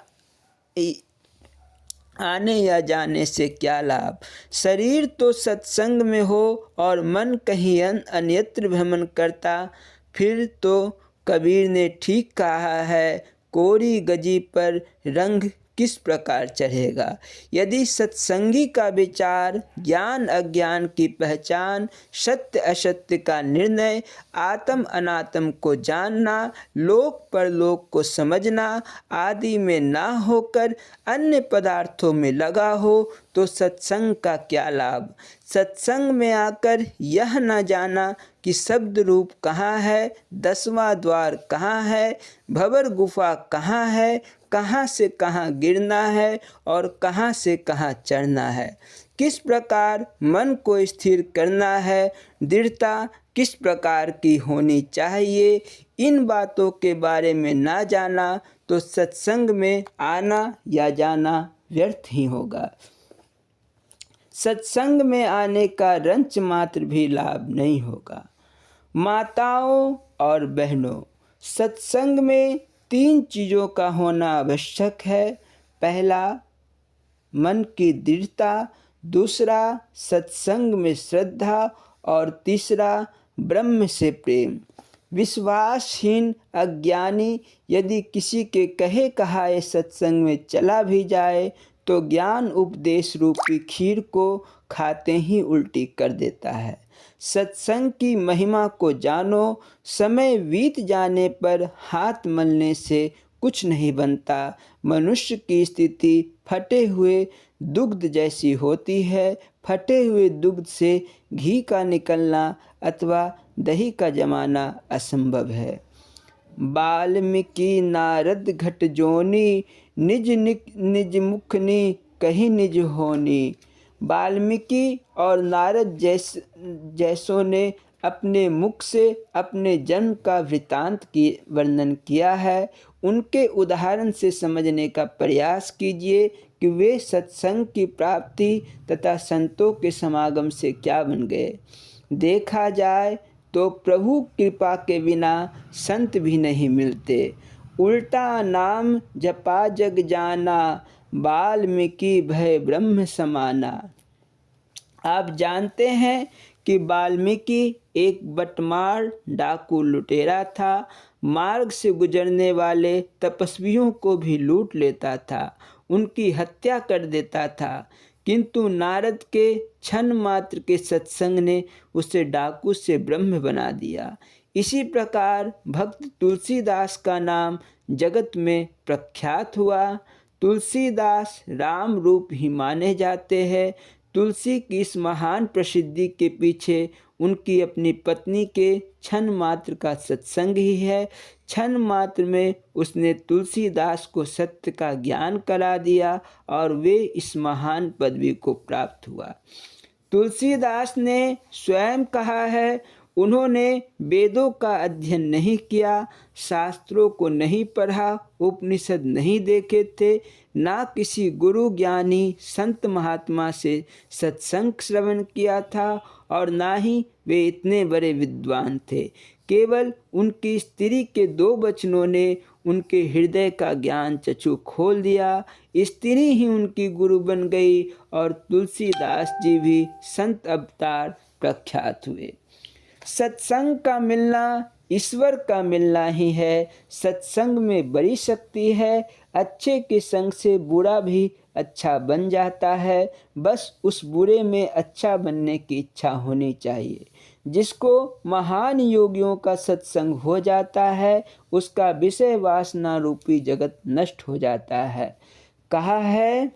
आने या जाने से क्या लाभ। शरीर तो सत्संग में हो और मन कहीं अन्यत्र भ्रमण करता, फिर तो कबीर ने ठीक कहा है, कोरी गजी पर रंग किस प्रकार चढ़ेगा। यदि सत्संगी का विचार, ज्ञान अज्ञान की पहचान, सत्य असत्य का निर्णय, आत्म अनात्म को जानना, लोक परलोक को समझना आदि में ना होकर अन्य पदार्थों में लगा हो तो सत्संग का क्या लाभ। सत्संग में आकर यह न जाना कि शब्द रूप कहाँ है, 10वां द्वार कहाँ है, भंवर गुफा कहाँ है, कहाँ से कहाँ गिरना है और कहाँ से कहाँ चढ़ना है, किस प्रकार मन को स्थिर करना है, दृढ़ता किस प्रकार की होनी चाहिए, इन बातों के बारे में ना जाना तो सत्संग में आना या जाना व्यर्थ ही होगा। सत्संग में आने का रंच मात्र भी लाभ नहीं होगा। माताओं और बहनों, सत्संग में 3 चीज़ों का होना आवश्यक है। पहला, मन की दृढ़ता, दूसरा सत्संग में श्रद्धा और तीसरा ब्रह्म से प्रेम। विश्वासहीन अज्ञानी यदि किसी के कहे कहाए सत्संग में चला भी जाए तो ज्ञान उपदेश रूपी खीर को खाते ही उल्टी कर देता है। सत्संग की महिमा को जानो। समय बीत जाने पर हाथ मलने से कुछ नहीं बनता। मनुष्य की स्थिति फटे हुए दुग्ध जैसी होती है। फटे हुए दुग्ध से घी का निकलना अथवा दही का जमाना असंभव है। वाल्मीकि नारद घट जोनी, निज मुखनी कहीं निज होनी। वाल्मीकि और नारद जैसों ने अपने मुख से अपने जन्म का वृतांत की वर्णन किया है। उनके उदाहरण से समझने का प्रयास कीजिए कि वे सत्संग की प्राप्ति तथा संतों के समागम से क्या बन गए। देखा जाए तो प्रभु कृपा के बिना संत भी नहीं मिलते। उल्टा नाम जपा जग जाना, वाल्मीकि भय ब्रह्म समाना। आप जानते हैं कि वाल्मीकि एक बटमार डाकू लुटेरा था। मार्ग से गुजरने वाले तपस्वियों को भी लूट लेता था, उनकी हत्या कर देता था। किंतु नारद के क्षण मात्र के सत्संग ने उसे डाकू से ब्रह्म बना दिया। इसी प्रकार भक्त तुलसीदास का नाम जगत में प्रख्यात हुआ। तुलसीदास राम रूप ही माने जाते हैं। तुलसी की इस महान प्रसिद्धि के पीछे उनकी अपनी पत्नी के क्षण मात्र का सत्संग ही है। क्षण मात्र में उसने तुलसीदास को सत्य का ज्ञान करा दिया और वे इस महान पदवी को प्राप्त हुआ। तुलसीदास ने स्वयं कहा है, उन्होंने वेदों का अध्ययन नहीं किया, शास्त्रों को नहीं पढ़ा, उपनिषद नहीं देखे थे, ना किसी गुरु ज्ञानी संत महात्मा से सत्संग श्रवण किया था और ना ही वे इतने बड़े विद्वान थे। केवल उनकी स्त्री के 2 वचनों ने उनके हृदय का ज्ञान चक्षु खोल दिया। स्त्री ही उनकी गुरु बन गई और तुलसीदास जी भी संत अवतार प्रख्यात हुए। सत्संग का मिलना ईश्वर का मिलना ही है। सत्संग में बड़ी शक्ति है। अच्छे के संग से बुरा भी अच्छा बन जाता है। बस उस बुरे में अच्छा बनने की इच्छा होनी चाहिए। जिसको महान योगियों का सत्संग हो जाता है, उसका विषय वासना रूपी जगत नष्ट हो जाता है। कहा है,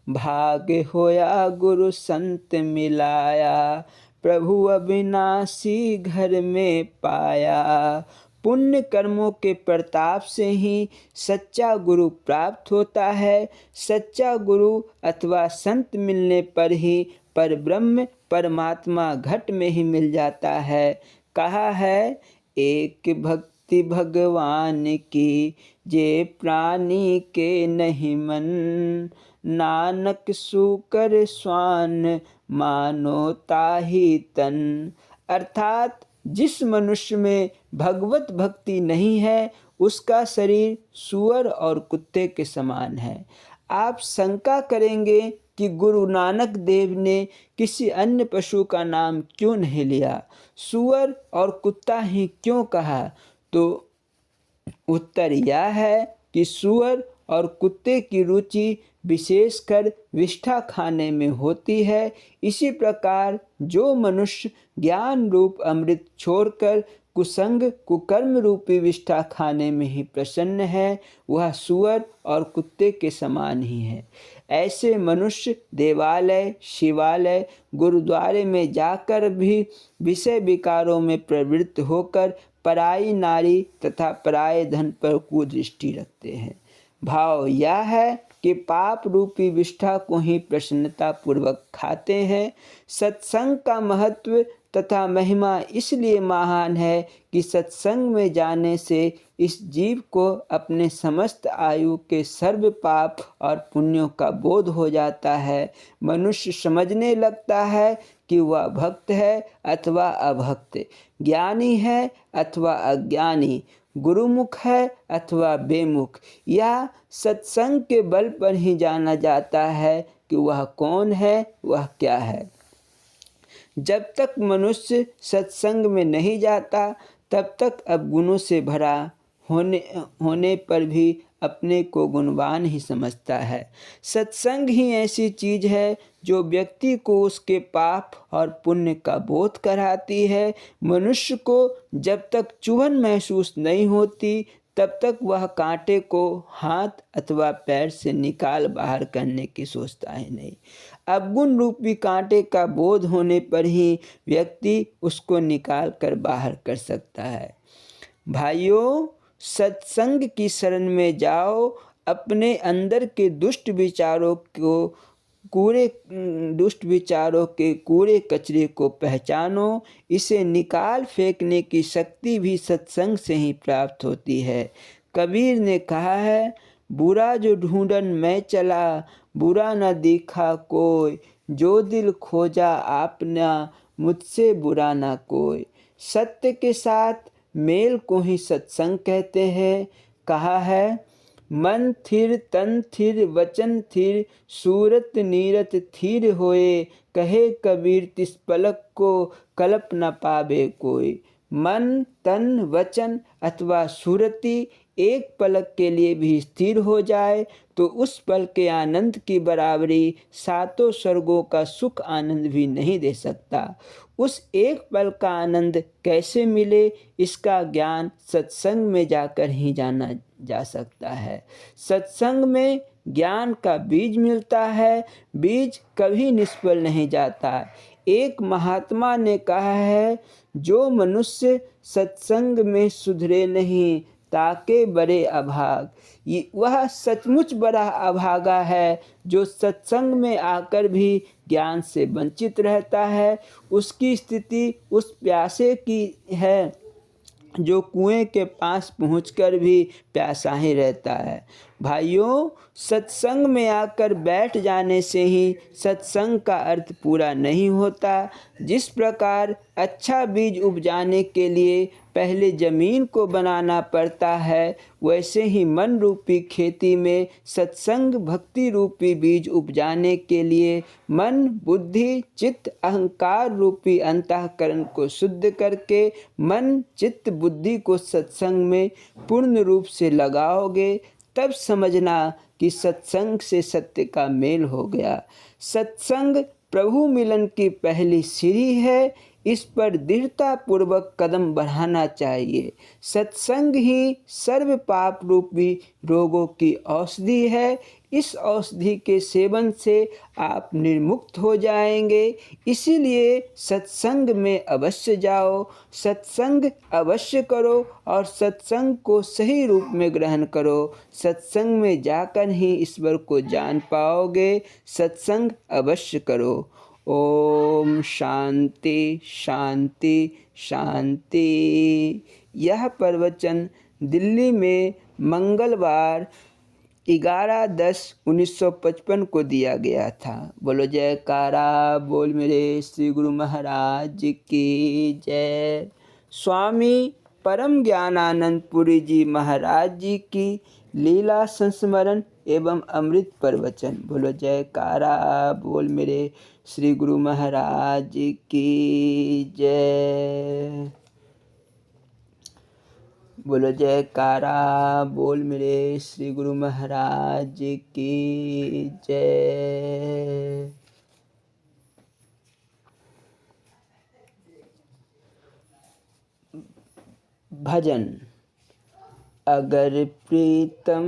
भाग्य होया गुरु संत मिलाया, प्रभु अविनाशी घर में पाया। पुण्य कर्मों के प्रताप से ही सच्चा गुरु प्राप्त होता है। सच्चा गुरु अथवा संत मिलने पर ही परब्रह्म परमात्मा घट में ही मिल जाता है। कहा है, एक भक्त भक्ति भगवान की, जे प्राणी के नहीं मन। नानक सूकर स्वान, मानो ताहि तन। अर्थात जिस मनुष्य में भगवत भक्ति नहीं है उसका शरीर सूअर और कुत्ते के समान है। आप शंका करेंगे कि गुरु नानक देव ने किसी अन्य पशु का नाम क्यों नहीं लिया, सूअर और कुत्ता ही क्यों कहा? तो उत्तर यह है कि सूअर और कुत्ते की रुचि विशेषकर विष्ठा खाने में होती है। इसी प्रकार जो मनुष्य ज्ञान रूप अमृत छोड़कर कुसंग कुकर्म रूपी विष्ठा खाने में ही प्रसन्न है, वह सूअर और कुत्ते के समान ही है। ऐसे मनुष्य देवालय, शिवालय, गुरुद्वारे में जाकर भी विषय विकारों में प्रवृत्त होकर पराई नारी तथा पराये धन पर कुदृष्टि रखते हैं। भाव यह है कि पाप रूपी विष्ठा को ही प्रसन्नता पूर्वक खाते हैं। सत्संग का महत्व तथा महिमा इसलिए महान है कि सत्संग में जाने से इस जीव को अपने समस्त आयु के सर्व पाप और पुण्यों का बोध हो जाता है। मनुष्य समझने लगता है कि वह भक्त है अथवा अभक्त, ज्ञानी है अथवा अज्ञानी, गुरुमुख है अथवा बेमुख। यह सत्संग के बल पर ही जाना जाता है कि वह कौन है, वह क्या है। जब तक मनुष्य सत्संग में नहीं जाता तब तक अवगुणों से भरा होने पर भी अपने को गुणवान ही समझता है। सत्संग ही ऐसी चीज है जो व्यक्ति को उसके पाप और पुण्य का बोध कराती है। मनुष्य को जब तक चुभन महसूस नहीं होती तब तक वह कांटे को हाथ अथवा पैर से निकाल बाहर करने की सोचता ही नहीं। अवगुण रूपी कांटे का बोध होने पर ही व्यक्ति उसको निकाल कर बाहर कर सकता है। भाइयों, सत्संग की शरण में जाओ, अपने अंदर के दुष्ट विचारों के कूड़े कचरे को पहचानो। इसे निकाल फेंकने की शक्ति भी सत्संग से ही प्राप्त होती है। कबीर ने कहा है, बुरा जो ढूंढन मैं चला, बुरा न दिखा कोई, जो दिल खोजा आपना, मुझसे बुरा ना कोई। सत्य के साथ मेल को ही सत्संग कहते हैं। कहा है, मन थिर तन थिर वचन थिर, सूरत नीरत थीर होए, कहे कबीर तिस पलक को, कल्प न पावे कोई। मन, तन, वचन अथवा सूरती एक पलक के लिए भी स्थिर हो जाए तो उस पल के आनंद की बराबरी सातों स्वर्गों का सुख आनंद भी नहीं दे सकता। उस एक पल का आनंद कैसे मिले, इसका ज्ञान सत्संग में जाकर ही जाना जा सकता है। सत्संग में ज्ञान का बीज मिलता है, बीज कभी निष्फल नहीं जाता। एक महात्मा ने कहा है, जो मनुष्य सत्संग में सुधरे नहीं, ताके बड़े अभाग। वह सचमुच बड़ा अभागा है जो सत्संग में आकर भी ज्ञान से वंचित रहता है। उसकी स्थिति उस प्यासे की है जो कुएं के पास पहुंचकर भी प्यासा ही रहता है। भाइयों, सत्संग में आकर बैठ जाने से ही सत्संग का अर्थ पूरा नहीं होता। जिस प्रकार अच्छा बीज उपजाने के लिए पहले ज़मीन को बनाना पड़ता है, वैसे ही मन रूपी खेती में सत्संग भक्ति रूपी बीज उपजाने के लिए मन, बुद्धि, चित्त, अहंकार रूपी अंतःकरण को शुद्ध करके मन, चित्त, बुद्धि को सत्संग में पूर्ण रूप से लगाओगे, तब समझना कि सत्संग से सत्य का मेल हो गया। सत्संग प्रभु मिलन की पहली सीढ़ी है। इस पर दृढ़ता पूर्वक कदम बढ़ाना चाहिए। सत्संग ही सर्व पाप रूपी रोगों की औषधि है। इस औषधि के सेवन से आप निर्मुक्त हो जाएंगे। इसीलिए सत्संग में अवश्य जाओ, सत्संग अवश्य करो और सत्संग को सही रूप में ग्रहण करो। सत्संग में जाकर ही ईश्वर को जान पाओगे। सत्संग अवश्य करो। ओम शांति शांति शांति। यह प्रवचन दिल्ली में मंगलवार 11/10/1955 को दिया गया था। बोलो जयकारा बोल मेरे श्री गुरु महाराज की जय। स्वामी परम ज्ञानानंद पुरी जी महाराज जी की लीला संस्मरण एवं अमृत प्रवचन। बोलो जयकारा बोल मेरे श्री गुरु महाराज की जय। बोलो जयकारा बोल मेरे श्री गुरु महाराज की जय। भजन। अगर प्रीतम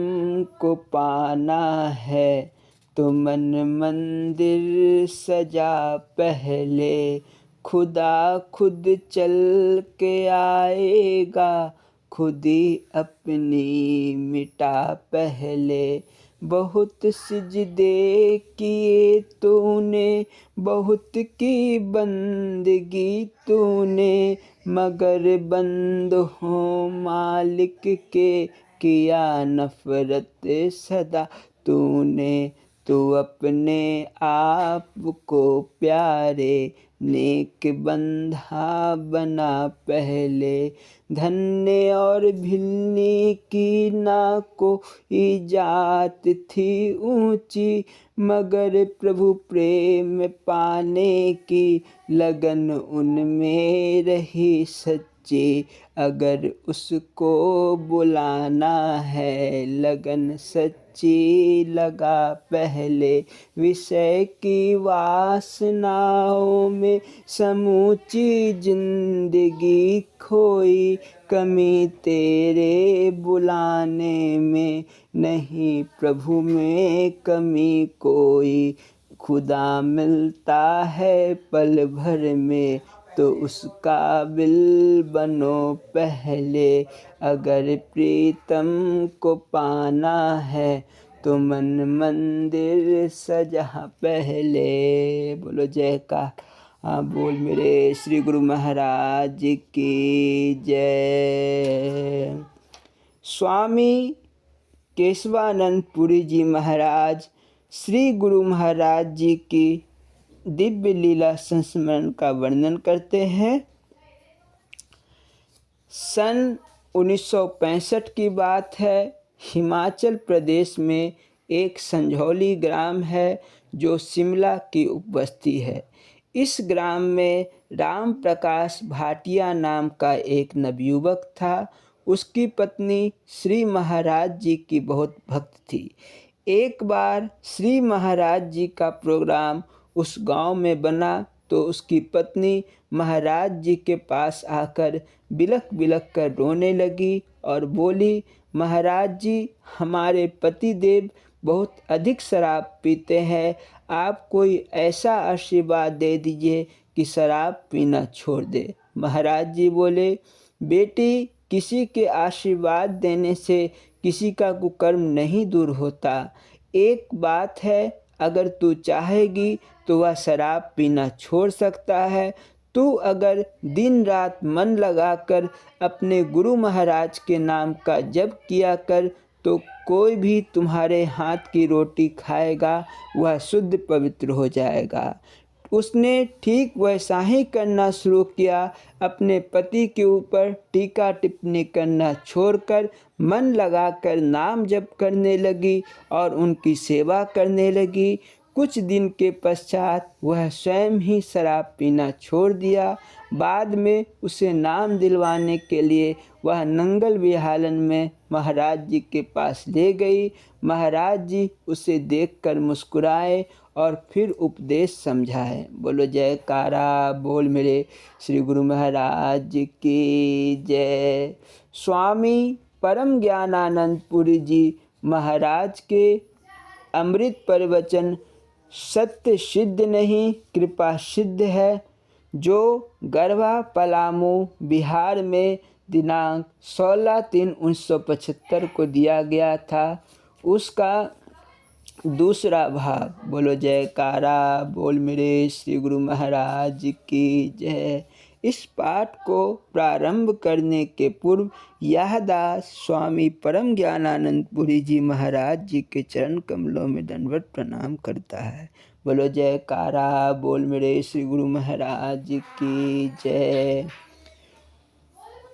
को पाना है तो मन मंदिर सजा पहले, खुदा खुद चल के आएगा, खुद ही अपनी मिटा पहले। बहुत सिजदे किए तूने, बहुत की बंदगी तूने, मगर बंद हो मालिक के, किया नफरत सदा तूने। तू अपने आप को प्यारे नेक बंधा बना पहले। धन्य और भिल्ली की ना कोई जात थी ऊंची, मगर प्रभु प्रेम पाने की लगन उनमें रही सच्ची। अगर उसको बुलाना है लगन सच्ची लगा पहले। विषय की वासनाओं में समूची जिंदगी खोई, कमी तेरे बुलाने में नहीं प्रभु में कमी कोई। खुदा मिलता है पल भर में तो उसका बिल बनो पहले। अगर प्रीतम को पाना है तो मन मंदिर सजा पहले। बोलो जयकारा बोल मेरे श्री गुरु महाराज की जय। स्वामी केशवानंद पुरी जी महाराज श्री गुरु महाराज जी की दिव्य लीला संस्मरण का वर्णन करते हैं। सन 1965 की बात है। हिमाचल प्रदेश में एक संझौली ग्राम है जो शिमला की उपबस्ती है। इस ग्राम में राम प्रकाश भाटिया नाम का एक नवयुवक था। उसकी पत्नी श्री महाराज जी की बहुत भक्त थी। एक बार श्री महाराज जी का प्रोग्राम उस गांव में बना तो उसकी पत्नी महाराज जी के पास आकर बिलख बिलख कर रोने लगी और बोली, महाराज जी हमारे पतिदेव बहुत अधिक शराब पीते हैं, आप कोई ऐसा आशीर्वाद दे दीजिए कि शराब पीना छोड़ दे। महाराज जी बोले, बेटी किसी के आशीर्वाद देने से किसी का कुकर्म नहीं दूर होता। एक बात है, अगर तू चाहेगी तो वह शराब पीना छोड़ सकता है। तू अगर दिन रात मन लगाकर अपने गुरु महाराज के नाम का जप किया कर तो कोई भी तुम्हारे हाथ की रोटी खाएगा वह शुद्ध पवित्र हो जाएगा। उसने ठीक वैसा ही करना शुरू किया। अपने पति के ऊपर टीका टिप्पणी करना छोड़कर मन लगाकर नाम जप करने लगी और उनकी सेवा करने लगी। कुछ दिन के पश्चात वह स्वयं ही शराब पीना छोड़ दिया। बाद में उसे नाम दिलवाने के लिए वह नंगल विहालन में महाराज जी के पास ले गई। महाराज जी उसे देखकर मुस्कुराए और फिर उपदेश समझाए। बोलो जयकारा बोल मेरे श्री गुरु महाराज की जय। स्वामी परम ज्ञानानंद पुरी जी महाराज के अमृत प्रवचन सत्य सिद्ध नहीं कृपा सिद्ध है, जो गरबा पलामू बिहार में दिनांक 16/3/1975 को दिया गया था। उसका दूसरा भाग। बोलो जयकारा बोल मेरे श्री गुरु महाराज की जय। इस पाठ को प्रारंभ करने के पूर्व यह दास स्वामी परम ज्ञानानंद पुरी जी महाराज जी के चरण कमलों में दंडवत प्रणाम करता है। बोलो जयकारा बोल मेरे श्री गुरु महाराज जी की जय।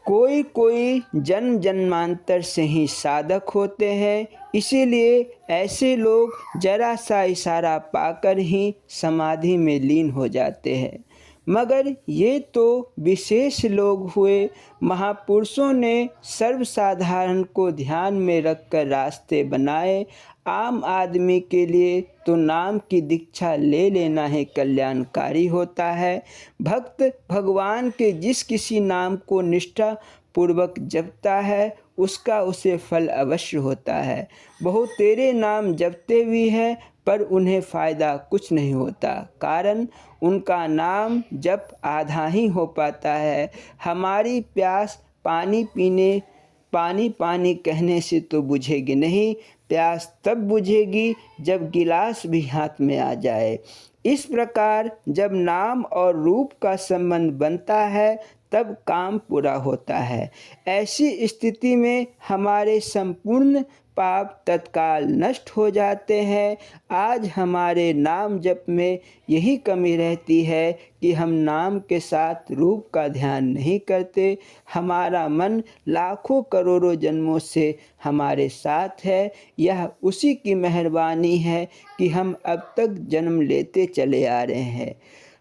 कोई कोई जन्म जन्मांतर से ही साधक होते हैं, इसीलिए ऐसे लोग जरा सा इशारा पाकर ही समाधि में लीन हो जाते हैं। मगर ये तो विशेष लोग हुए। महापुरुषों ने सर्वसाधारण को ध्यान में रखकर रास्ते बनाए। आम आदमी के लिए तो नाम की दीक्षा ले लेना ही कल्याणकारी होता है। भक्त भगवान के जिस किसी नाम को निष्ठा पूर्वक जपता है उसका उसे फल अवश्य होता है। बहुत तेरे नाम जपते भी हैं पर उन्हें फ़ायदा कुछ नहीं होता, कारण उनका नाम जप आधा ही हो पाता है। हमारी प्यास पानी पानी कहने से तो बुझेगी नहीं, प्यास तब बुझेगी जब गिलास भी हाथ में आ जाए। इस प्रकार जब नाम और रूप का संबंध बनता है तब काम पूरा होता है। ऐसी स्थिति में हमारे संपूर्ण पाप तत्काल नष्ट हो जाते हैं। आज हमारे नाम जप में यही कमी रहती है कि हम नाम के साथ रूप का ध्यान नहीं करते। हमारा मन लाखों करोड़ों जन्मों से हमारे साथ है। यह उसी की मेहरबानी है कि हम अब तक जन्म लेते चले आ रहे हैं।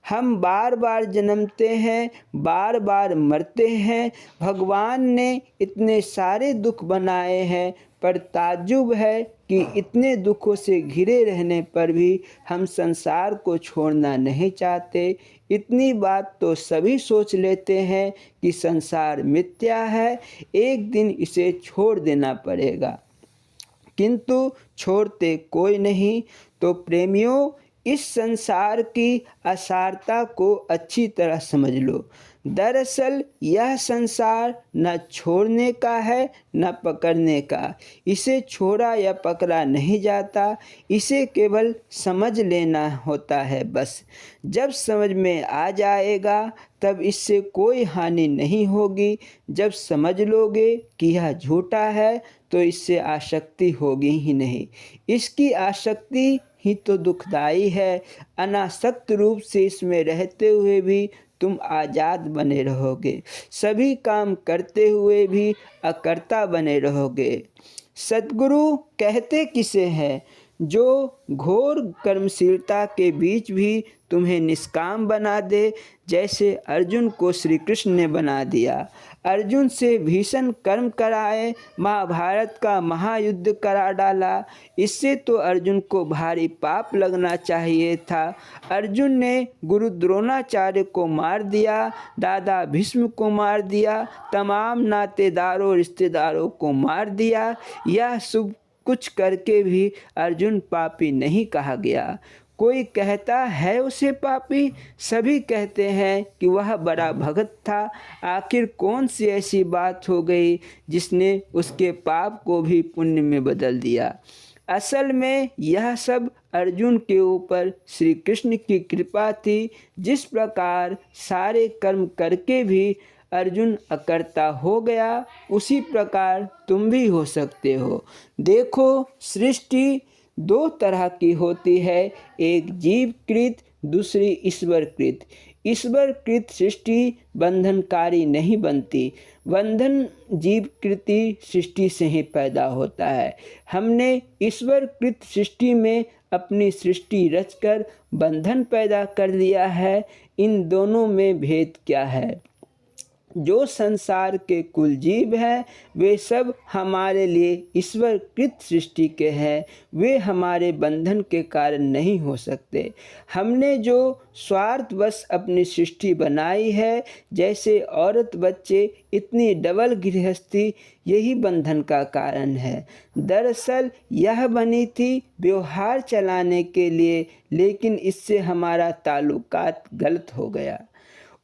हम बार बार जन्मते हैं, बार बार मरते हैं। भगवान ने इतने सारे दुख बनाए हैं, पर ताज्जुब है कि इतने दुखों से घिरे रहने पर भी हम संसार को छोड़ना नहीं चाहते। इतनी बात तो सभी सोच लेते हैं कि संसार मिथ्या है, एक दिन इसे छोड़ देना पड़ेगा, किंतु छोड़ते कोई नहीं। तो प्रेमियों, इस संसार की असारता को अच्छी तरह समझ लो। दरअसल यह संसार न छोड़ने का है न पकड़ने का। इसे छोड़ा या पकड़ा नहीं जाता, इसे केवल समझ लेना होता है बस। जब समझ में आ जाएगा तब इससे कोई हानि नहीं होगी। जब समझ लोगे कि यह झूठा है तो इससे आसक्ति होगी ही नहीं। इसकी आसक्ति ही तो दुखदाई है। अनासक्त रूप से इसमें रहते हुए भी तुम आज़ाद बने रहोगे, सभी काम करते हुए भी अकर्ता बने रहोगे। सद्गुरु कहते किसे हैं? जो घोर कर्मशीलता के बीच भी तुम्हें निष्काम बना दे, जैसे अर्जुन को श्री कृष्ण ने बना दिया। अर्जुन से भीषण कर्म कराए, महाभारत का महायुद्ध करा डाला। इससे तो अर्जुन को भारी पाप लगना चाहिए था। अर्जुन ने गुरु द्रोणाचार्य को मार दिया, दादा भीष्म को मार दिया, तमाम नातेदारों रिश्तेदारों को मार दिया। यह सब कुछ करके भी अर्जुन पापी नहीं कहा गया। कोई कहता है उसे पापी, सभी कहते हैं कि वह बड़ा भगत था। आखिर कौन सी ऐसी बात हो गई जिसने उसके पाप को भी पुण्य में बदल दिया? असल में यह सब अर्जुन के ऊपर श्री कृष्ण की कृपा थी। जिस प्रकार सारे कर्म करके भी अर्जुन अकर्ता हो गया, उसी प्रकार तुम भी हो सकते हो। देखो, सृष्टि दो तरह की होती है, एक जीवकृत, दूसरी ईश्वरकृत। ईश्वरकृत सृष्टि बंधनकारी नहीं बनती, बंधन जीवकृति सृष्टि से ही पैदा होता है। हमने ईश्वरकृत सृष्टि में अपनी सृष्टि रचकर बंधन पैदा कर दिया है। इन दोनों में भेद क्या है? जो संसार के कुल जीव हैं वे सब हमारे लिए ईश्वरकृत सृष्टि के हैं, वे हमारे बंधन के कारण नहीं हो सकते। हमने जो स्वार्थवश अपनी सृष्टि बनाई है, जैसे औरत बच्चे, इतनी डबल गृहस्थी, यही बंधन का कारण है। दरअसल यह बनी थी व्यवहार चलाने के लिए, लेकिन इससे हमारा ताल्लुकात गलत हो गया।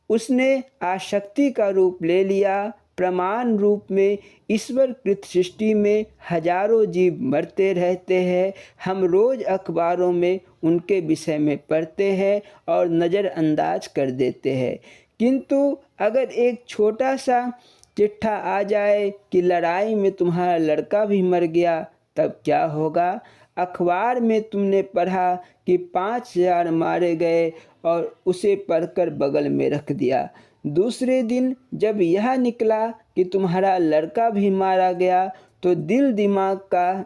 उसने आसक्ति का रूप ले लिया। प्रमाण रूप में ईश्वरकृत सृष्टि में हजारों जीव मरते रहते हैं। हम रोज़ अखबारों में उनके विषय में पढ़ते हैं और नज़रअंदाज कर देते हैं। किंतु अगर एक छोटा सा चिट्ठा आ जाए कि लड़ाई में तुम्हारा लड़का भी मर गया, तब क्या होगा? अखबार में तुमने पढ़ा कि 5,000 मारे गए और उसे पढ़कर बगल में रख दिया। दूसरे दिन जब यह निकला कि तुम्हारा लड़का भी मारा गया, तो दिल दिमाग का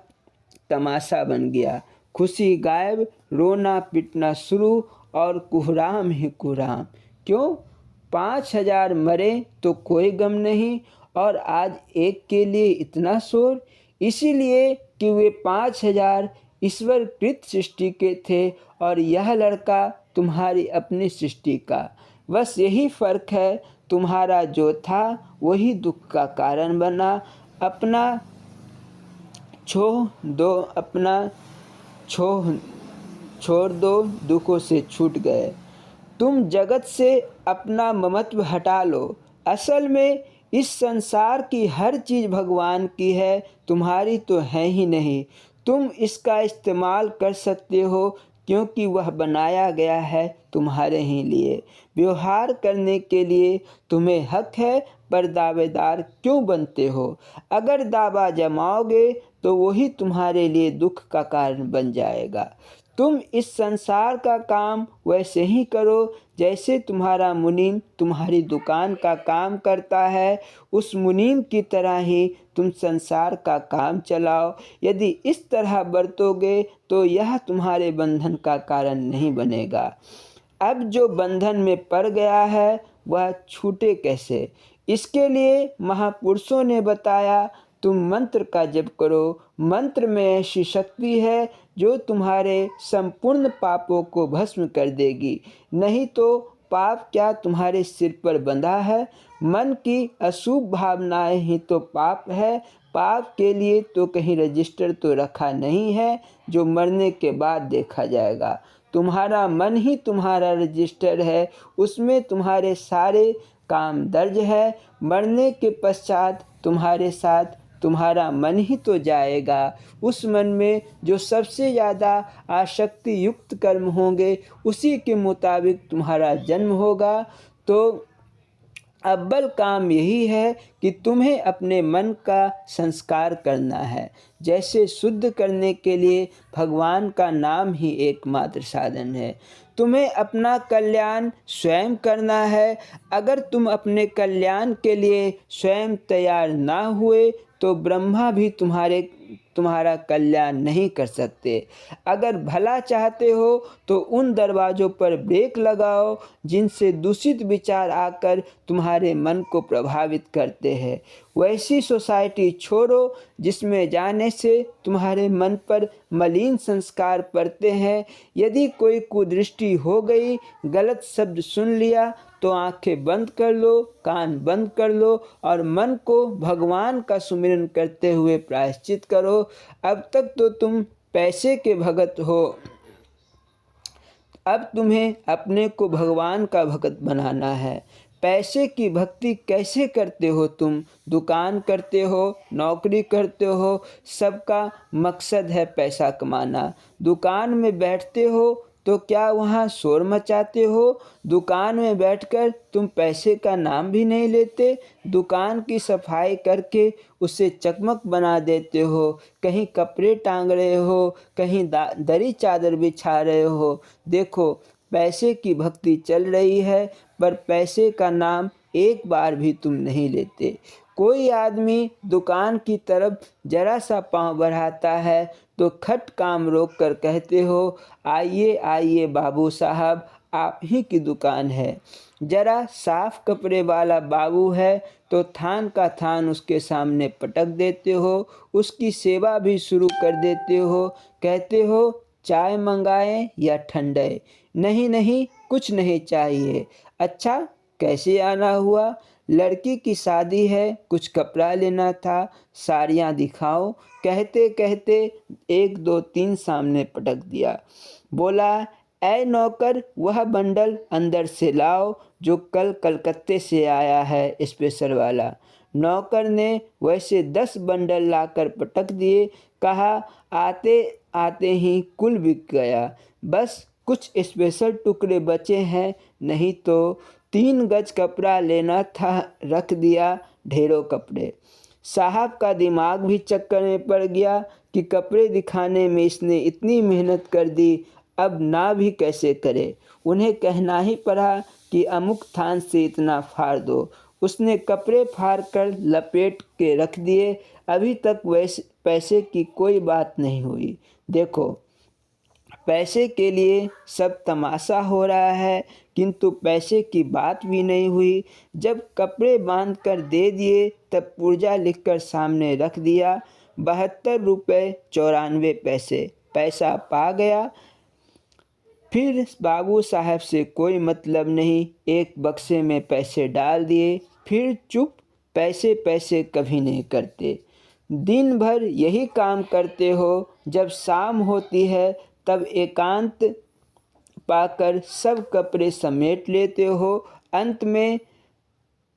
तमाशा बन गया। खुशी गायब, रोना पिटना शुरू और कुहराम ही कुहराम। क्यों? 5,000 मरे तो कोई गम नहीं, और आज एक के लिए इतना शोर? इसीलिए कि वे 5,000 ईश्वरकृत सृष्टि के थे और यह लड़का तुम्हारी अपनी सृष्टि का। बस यही फ़र्क है, तुम्हारा जो था वही दुख का कारण बना। अपना छोड़ दो, दुखों से छूट गए। तुम जगत से अपना ममत्व हटा लो। असल में इस संसार की हर चीज़ भगवान की है, तुम्हारी तो है ही नहीं। तुम इसका इस्तेमाल कर सकते हो क्योंकि वह बनाया गया है तुम्हारे ही लिए। व्यवहार करने के लिए तुम्हें हक है, पर दावेदार क्यों बनते हो? अगर दावा जमाओगे तो वही तुम्हारे लिए दुख का कारण बन जाएगा। तुम इस संसार का काम वैसे ही करो जैसे तुम्हारा मुनीम तुम्हारी दुकान का काम करता है। उस मुनीम की तरह ही तुम संसार का काम चलाओ। यदि इस तरह बरतोगे तो यह तुम्हारे बंधन का कारण नहीं बनेगा। अब जो बंधन में पड़ गया है वह छूटे कैसे? इसके लिए महापुरुषों ने बताया, तुम मंत्र का जप करो। मंत्र में ऐसी शक्ति है जो तुम्हारे संपूर्ण पापों को भस्म कर देगी। नहीं तो पाप क्या तुम्हारे सिर पर बंधा है? मन की अशुभ भावनाएं ही तो पाप है। पाप के लिए तो कहीं रजिस्टर तो रखा नहीं है जो मरने के बाद देखा जाएगा। तुम्हारा मन ही तुम्हारा रजिस्टर है, उसमें तुम्हारे सारे काम दर्ज है। मरने के पश्चात तुम्हारे साथ तुम्हारा मन ही तो जाएगा। उस मन में जो सबसे ज़्यादा आसक्ति युक्त कर्म होंगे उसी के मुताबिक तुम्हारा जन्म होगा। तो अव्वल काम यही है कि तुम्हें अपने मन का संस्कार करना है। जैसे शुद्ध करने के लिए भगवान का नाम ही एकमात्र साधन है। तुम्हें अपना कल्याण स्वयं करना है। अगर तुम अपने कल्याण के लिए स्वयं तैयार ना हुए तो ब्रह्मा भी तुम्हारा कल्याण नहीं कर सकते। अगर भला चाहते हो तो उन दरवाज़ों पर ब्रेक लगाओ जिनसे दूषित विचार आकर तुम्हारे मन को प्रभावित करते हैं। वैसी सोसाइटी छोड़ो जिसमें जाने से तुम्हारे मन पर मलिन संस्कार पड़ते हैं। यदि कोई कुदृष्टि हो गई, गलत शब्द सुन लिया, तो आंखें बंद कर लो, कान बंद कर लो और मन को भगवान का सुमिरन करते हुए प्रायश्चित करो। अब तक तो तुम पैसे के भगत हो, अब तुम्हें अपने को भगवान का भगत बनाना है। पैसे की भक्ति कैसे करते हो तुम? दुकान करते हो, नौकरी करते हो, सबका मकसद है पैसा कमाना। दुकान में बैठते हो तो क्या वहाँ शोर मचाते हो? दुकान में बैठकर तुम पैसे का नाम भी नहीं लेते। दुकान की सफाई करके उसे चकमक बना देते हो। कहीं कपड़े टांग रहे हो, कहीं दरी चादर बिछा रहे हो। देखो, पैसे की भक्ति चल रही है, पर पैसे का नाम एक बार भी तुम नहीं लेते। कोई आदमी दुकान की तरफ जरा सा पाँव बढ़ाता है तो खट काम रोक कर कहते हो, आइए आइए बाबू साहब, आप ही की दुकान है। जरा साफ कपड़े वाला बाबू है तो थान का थान उसके सामने पटक देते हो, उसकी सेवा भी शुरू कर देते हो। कहते हो, चाय मंगाएं या ठंडे? नहीं नहीं, कुछ नहीं चाहिए। अच्छा, कैसे आना हुआ? लड़की की शादी है, कुछ कपड़ा लेना था, साड़ियाँ दिखाओ। कहते कहते 1 2 3 सामने पटक दिया। बोला, ऐ नौकर, वह बंडल अंदर से लाओ जो कल कलकत्ते से आया है, स्पेशल वाला। नौकर ने वैसे 10 बंडल लाकर पटक दिए। कहा, आते आते ही कुल बिक गया, बस कुछ स्पेशल टुकड़े बचे हैं, नहीं तो 3 गज कपड़ा लेना था, रख दिया ढेरों कपड़े। साहब का दिमाग भी चक्कर में पड़ गया कि कपड़े दिखाने में इसने इतनी मेहनत कर दी, अब ना भी कैसे करे। उन्हें कहना ही पड़ा कि अमुक थान से इतना फाड़ दो। उसने कपड़े फाड़ कर लपेट के रख दिए। अभी तक वैसे पैसे की कोई बात नहीं हुई। देखो, पैसे के लिए सब तमाशा हो रहा है, किंतु पैसे की बात भी नहीं हुई। जब कपड़े बांध कर दे दिए तब पुर्जा लिखकर सामने रख दिया। 72 रुपये 94 पैसे। पैसा पा गया। फिर बाबू साहब से कोई मतलब नहीं, एक बक्से में पैसे डाल दिए। फिर चुप। पैसे पैसे कभी नहीं करते। दिन भर यही काम करते हो। जब शाम होती है तब एकांत पाकर सब कपड़े समेट लेते हो। अंत में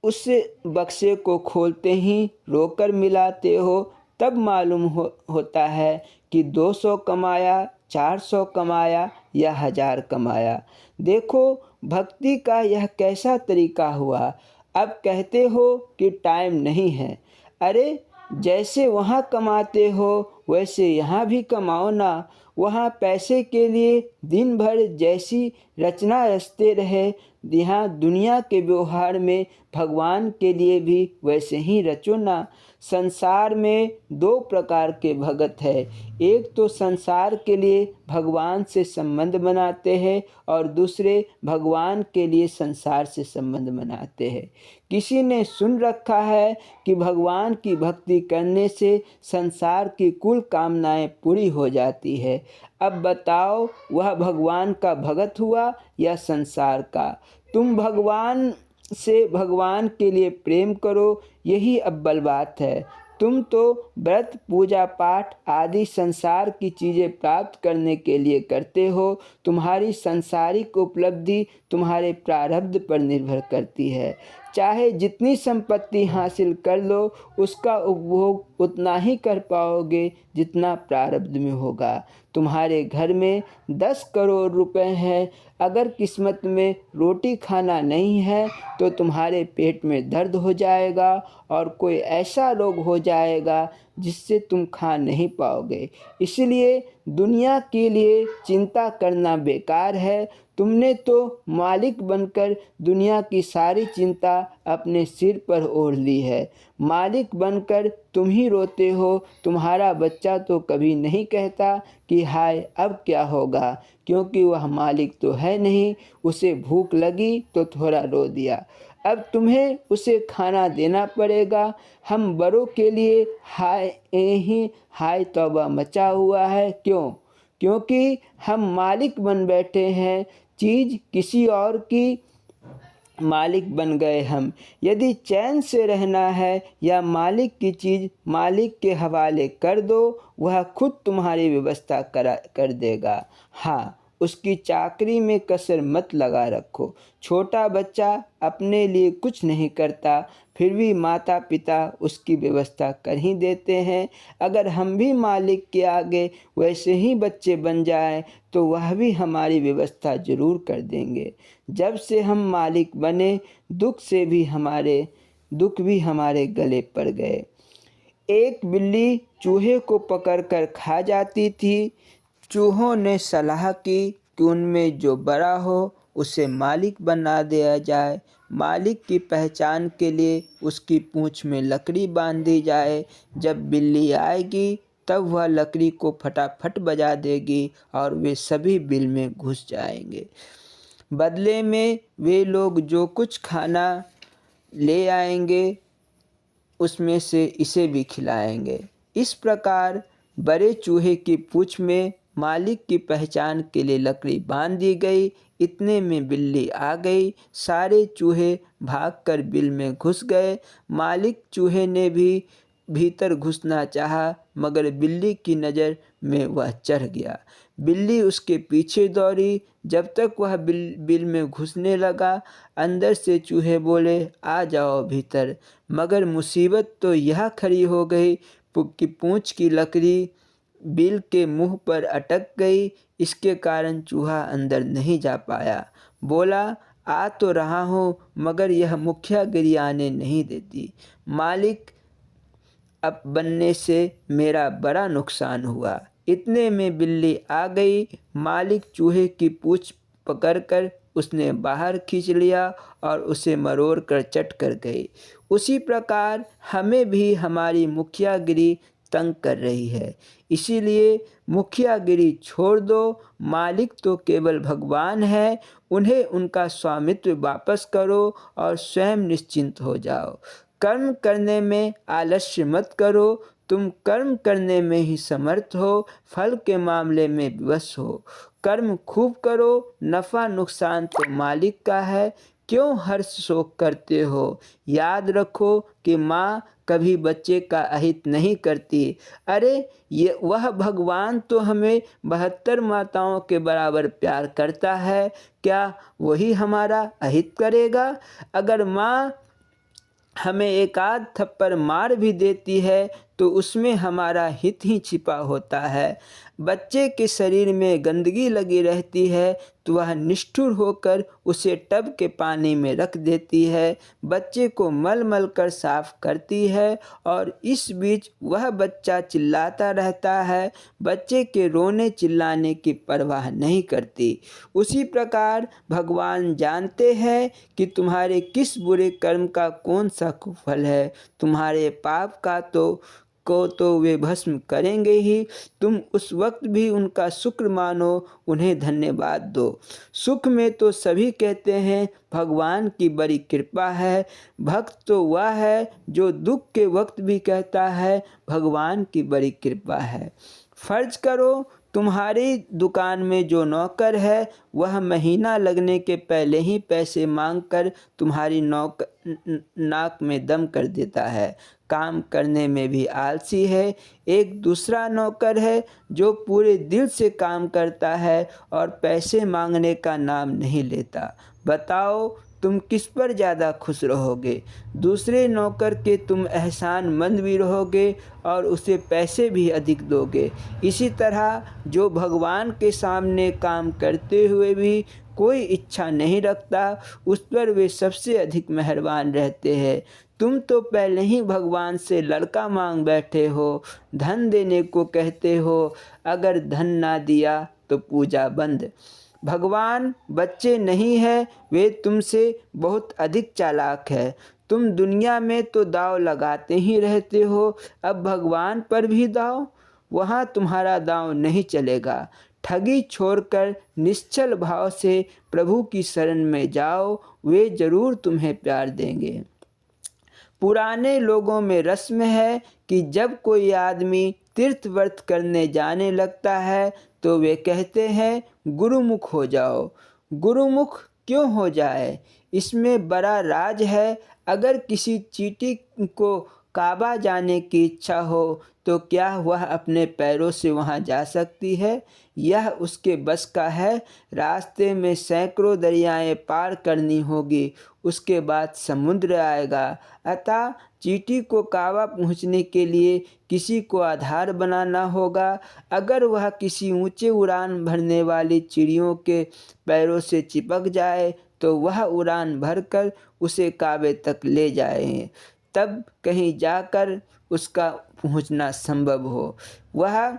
उस बक्से को खोलते ही रोकर मिलाते हो। तब मालूम होता है कि 200 कमाया, 400 कमाया या 1000 कमाया। देखो, भक्ति का यह कैसा तरीका हुआ। अब कहते हो कि टाइम नहीं है। अरे, जैसे वहाँ कमाते हो वैसे यहाँ भी कमाओ ना। वहाँ पैसे के लिए दिन भर जैसी रचना रचते रहे, यहाँ दुनिया के व्यवहार में भगवान के लिए भी वैसे ही रचो ना। संसार में 2 प्रकार के भगत है। एक तो संसार के लिए भगवान से संबंध बनाते हैं और दूसरे भगवान के लिए संसार से संबंध बनाते हैं। किसी ने सुन रखा है कि भगवान की भक्ति करने से संसार की कुल कामनाएं पूरी हो जाती है। अब बताओ, वह भगवान का भगत हुआ या संसार का। तुम भगवान से भगवान के लिए प्रेम करो, यही अव्वल बात है। तुम तो व्रत पूजा पाठ आदि संसार की चीज़ें प्राप्त करने के लिए करते हो। तुम्हारी सांसारिक उपलब्धि तुम्हारे प्रारब्ध पर निर्भर करती है। चाहे जितनी संपत्ति हासिल कर लो, उसका उपभोग उतना ही कर पाओगे जितना प्रारब्ध में होगा। तुम्हारे घर में 10 करोड़ रुपए हैं, अगर किस्मत में रोटी खाना नहीं है तो तुम्हारे पेट में दर्द हो जाएगा और कोई ऐसा रोग हो जाएगा जिससे तुम खा नहीं पाओगे। इसलिए दुनिया के लिए चिंता करना बेकार है। तुमने तो मालिक बनकर दुनिया की सारी चिंता अपने सिर पर ओढ़ ली है। मालिक बनकर तुम ही रोते हो। तुम्हारा बच्चा तो कभी नहीं कहता कि हाय अब क्या होगा, क्योंकि वह मालिक तो है नहीं। उसे भूख लगी तो थोड़ा रो दिया, अब तुम्हें उसे खाना देना पड़ेगा। हम बड़ों के लिए हाय तौबा मचा हुआ है। क्यों? क्योंकि हम मालिक बन बैठे हैं। चीज़ किसी और की, मालिक बन गए हम। यदि चैन से रहना है या मालिक की चीज़ मालिक के हवाले कर दो, वह खुद तुम्हारी व्यवस्था कर देगा। हाँ, उसकी चाकरी में कसर मत लगा रखो। छोटा बच्चा अपने लिए कुछ नहीं करता, फिर भी माता पिता उसकी व्यवस्था कर ही देते हैं। अगर हम भी मालिक के आगे वैसे ही बच्चे बन जाएं तो वह भी हमारी व्यवस्था ज़रूर कर देंगे। जब से हम मालिक बने, दुख भी हमारे गले पड़ गए। एक बिल्ली चूहे को पकड़कर खा जाती थी। चूहों ने सलाह की कि उनमें जो बड़ा हो उसे मालिक बना दिया जाए। मालिक की पहचान के लिए उसकी पूंछ में लकड़ी बांध दी जाए। जब बिल्ली आएगी तब वह लकड़ी को फटाफट बजा देगी और वे सभी बिल में घुस जाएंगे। बदले में वे लोग जो कुछ खाना ले आएंगे उसमें से इसे भी खिलाएंगे। इस प्रकार बड़े चूहे की पूंछ में मालिक की पहचान के लिए लकड़ी बांध दी गई। इतने में बिल्ली आ गई। सारे चूहे भागकर बिल में घुस गए। मालिक चूहे ने भी भीतर घुसना चाहा, मगर बिल्ली की नज़र में वह चढ़ गया। बिल्ली उसके पीछे दौड़ी। जब तक वह बिल में घुसने लगा, अंदर से चूहे बोले, आ जाओ भीतर। मगर मुसीबत तो यह खड़ी हो गई कि पूंछ की लकड़ी बिल के मुंह पर अटक गई। इसके कारण चूहा अंदर नहीं जा पाया। बोला, आ तो रहा हूँ मगर यह मुखियागिरी आने नहीं देती। मालिक अब बनने से मेरा बड़ा नुकसान हुआ। इतने में बिल्ली आ गई। मालिक चूहे की पूँछ पकड़कर उसने बाहर खींच लिया और उसे मरोड़ कर चट कर गई। उसी प्रकार हमें भी हमारी मुखियागिरी तंग कर रही है, इसीलिए मुखियागिरी छोड़ दो। मालिक तो केवल भगवान है, उन्हें उनका स्वामित्व वापस करो और स्वयं निश्चिंत हो जाओ। कर्म करने में आलस्य मत करो, तुम कर्म करने में ही समर्थ हो, फल के मामले में विवश हो। कर्म खूब करो, नफ़ा नुकसान तो मालिक का है, क्यों हर्ष शोक करते हो। याद रखो कि माँ कभी बच्चे का अहित नहीं करती। अरे ये वह भगवान तो हमें 72 माताओं के बराबर प्यार करता है, क्या वही हमारा अहित करेगा। अगर माँ हमें एक आध थप्पड़ मार भी देती है तो उसमें हमारा हित ही छिपा होता है। बच्चे के शरीर में गंदगी लगी रहती है तो वह निष्ठुर होकर उसे टब के पानी में रख देती है, बच्चे को मल मल कर साफ करती है और इस बीच वह बच्चा चिल्लाता रहता है, बच्चे के रोने चिल्लाने की परवाह नहीं करती। उसी प्रकार भगवान जानते हैं कि तुम्हारे किस बुरे कर्म का कौन सा फल है। तुम्हारे पाप का तो वे भस्म करेंगे ही। तुम उस वक्त भी उनका शुक्र मानो, उन्हें धन्यवाद दो। सुख में तो सभी कहते हैं भगवान की बड़ी कृपा है, भक्त तो वह है जो दुख के वक्त भी कहता है भगवान की बड़ी कृपा है। फर्ज करो तुम्हारी दुकान में जो नौकर है वह महीना लगने के पहले ही पैसे मांगकर तुम्हारी नाक में दम कर देता है, काम करने में भी आलसी है। एक दूसरा नौकर है जो पूरे दिल से काम करता है और पैसे मांगने का नाम नहीं लेता। बताओ तुम किस पर ज़्यादा खुश रहोगे। दूसरे नौकर के तुम एहसानमंद भी रहोगे और उसे पैसे भी अधिक दोगे। इसी तरह जो भगवान के सामने काम करते हुए भी कोई इच्छा नहीं रखता उस पर वे सबसे अधिक मेहरबान रहते हैं। तुम तो पहले ही भगवान से लड़का मांग बैठे हो, धन देने को कहते हो, अगर धन ना दिया तो पूजा बंद। भगवान बच्चे नहीं है, वे तुमसे बहुत अधिक चालाक है। तुम दुनिया में तो दाव लगाते ही रहते हो, अब भगवान पर भी दाव, वहाँ तुम्हारा दाव नहीं चलेगा। ठगी छोड़कर निश्चल भाव से प्रभु की शरण में जाओ, वे जरूर तुम्हें प्यार देंगे। पुराने लोगों में रस्म है कि जब कोई आदमी तीर्थ व्रत करने जाने लगता है तो वे कहते हैं गुरुमुख हो जाओ। गुरुमुख क्यों हो जाए, इसमें बड़ा राज है। अगर किसी चींटी को काबा जाने की इच्छा हो तो क्या वह अपने पैरों से वहां जा सकती है, यह उसके बस का है। रास्ते में सैकड़ों दरियाएं पार करनी होगी, उसके बाद समुद्र आएगा। अतः चींटी को काबा पहुंचने के लिए किसी को आधार बनाना होगा। अगर वह किसी ऊंचे उड़ान भरने वाली चिड़ियों के पैरों से चिपक जाए तो वह उड़ान भरकर उसे काबे तक ले जाए, तब कहीं जाकर उसका पहुंचना संभव हो। वह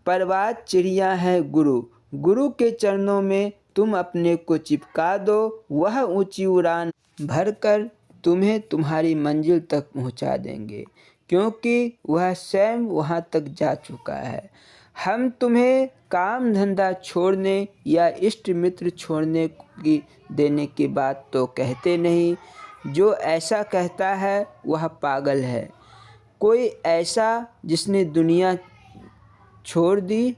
परवाज चिड़िया है गुरु। गुरु के चरणों में तुम अपने को चिपका दो, वह ऊंची उड़ान भरकर तुम्हें तुम्हारी मंजिल तक पहुंचा देंगे, क्योंकि वह स्वयं वहां तक जा चुका है। हम तुम्हें काम धंधा छोड़ने या इष्ट मित्र छोड़ने की देने की बात तो कहते नहीं। जो ऐसा कहता है वह पागल है। कोई ऐसा जिसने दुनिया छोड़ दी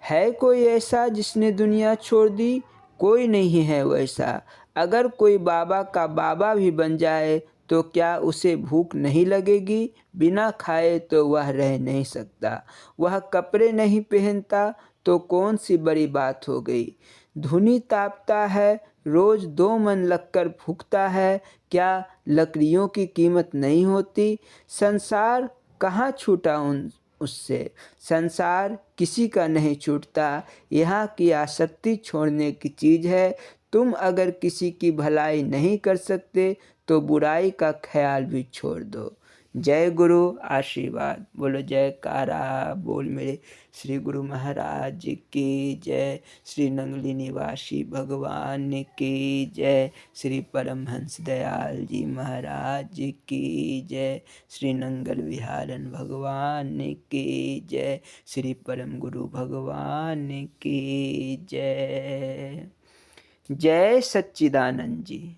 है, कोई ऐसा जिसने दुनिया छोड़ दी, कोई नहीं है वैसा। अगर कोई बाबा का बाबा भी बन जाए तो क्या उसे भूख नहीं लगेगी, बिना खाए तो वह रह नहीं सकता। वह कपड़े नहीं पहनता तो कौन सी बड़ी बात हो गई। धुनी तापता है, रोज 2 मन लगकर फूकता है, क्या लकड़ियों की कीमत नहीं होती। संसार कहाँ छूटा उससे, संसार किसी का नहीं छूटता। यहाँ की आसक्ति छोड़ने की चीज़ है। तुम अगर किसी की भलाई नहीं कर सकते तो बुराई का ख्याल भी छोड़ दो। जय गुरु आशीर्वाद। बोलो जयकारा बोल मेरे श्री गुरु महाराज की जय। श्री नंगली निवासी भगवान की जय। श्री परमहंस दयाल जी महाराज की जय। श्री नंगल विहारन भगवान की जय। श्री परम गुरु भगवान की जय। जय सच्चिदानंद जी।